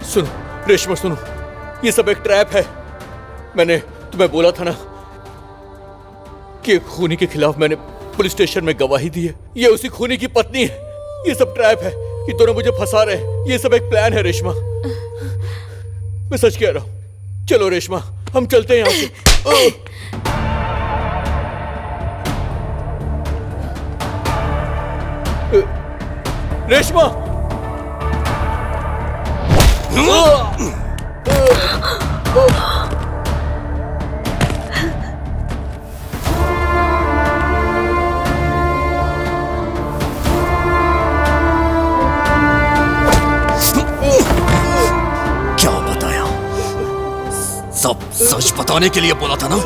सुनो रेशमा, सुनो, ये सब एक ट्रैप है। मैंने तुम्हें बोला था ना कि खूनी के खिलाफ मैंने पुलिस स्टेशन में गवाही दी है। ये उसी खूनी की पत्नी है। ये सब ट्रैप है, ये दोनों मुझे फंसा रहे हैं। ये सब एक प्लान है रेशमा, मैं सच कह रहा हूं। चलो रेशमा, हम चलते हैं यहाँ से। रेशमा, क्या बताया? सब सच बताने के लिए बोला था ना?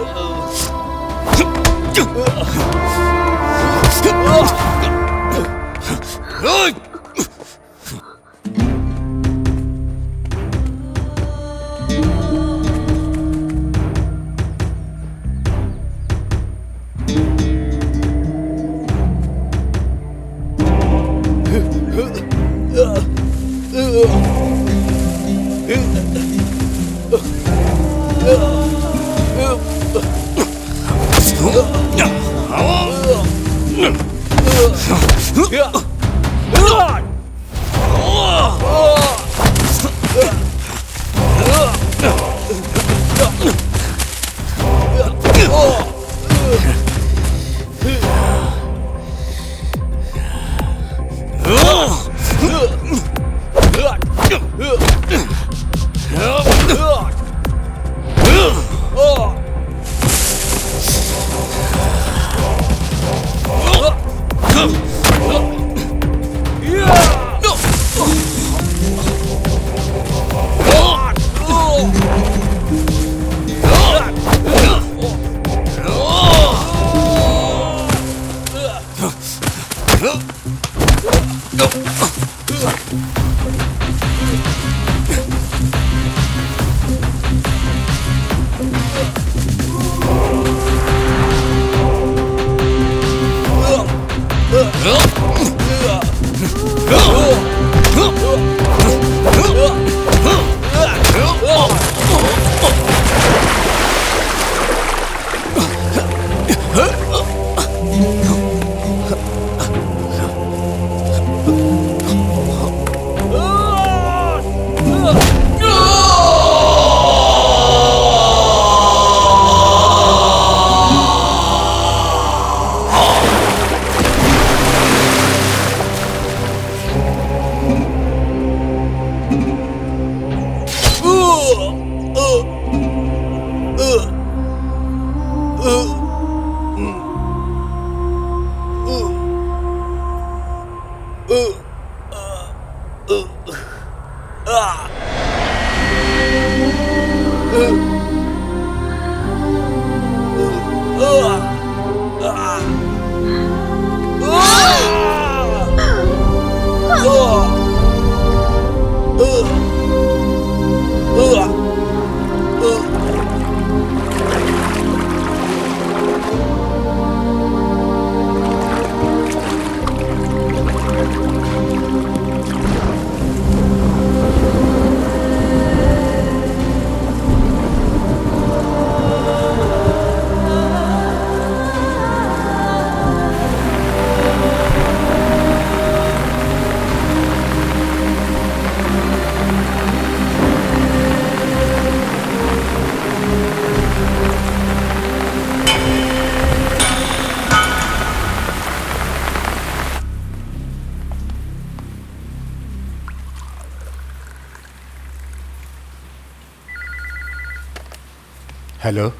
हेलो।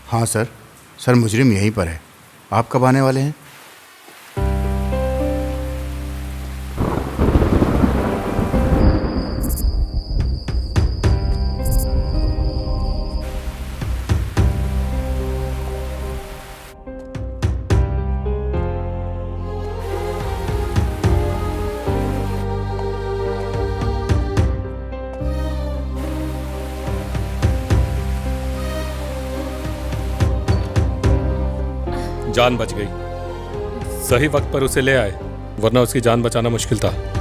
हाँ सर, सर मुजरिम यहीं पर है। आप कब आने वाले हैं? जान बच गई। सही वक्त पर उसे ले आए, वरना उसकी जान बचाना मुश्किल था।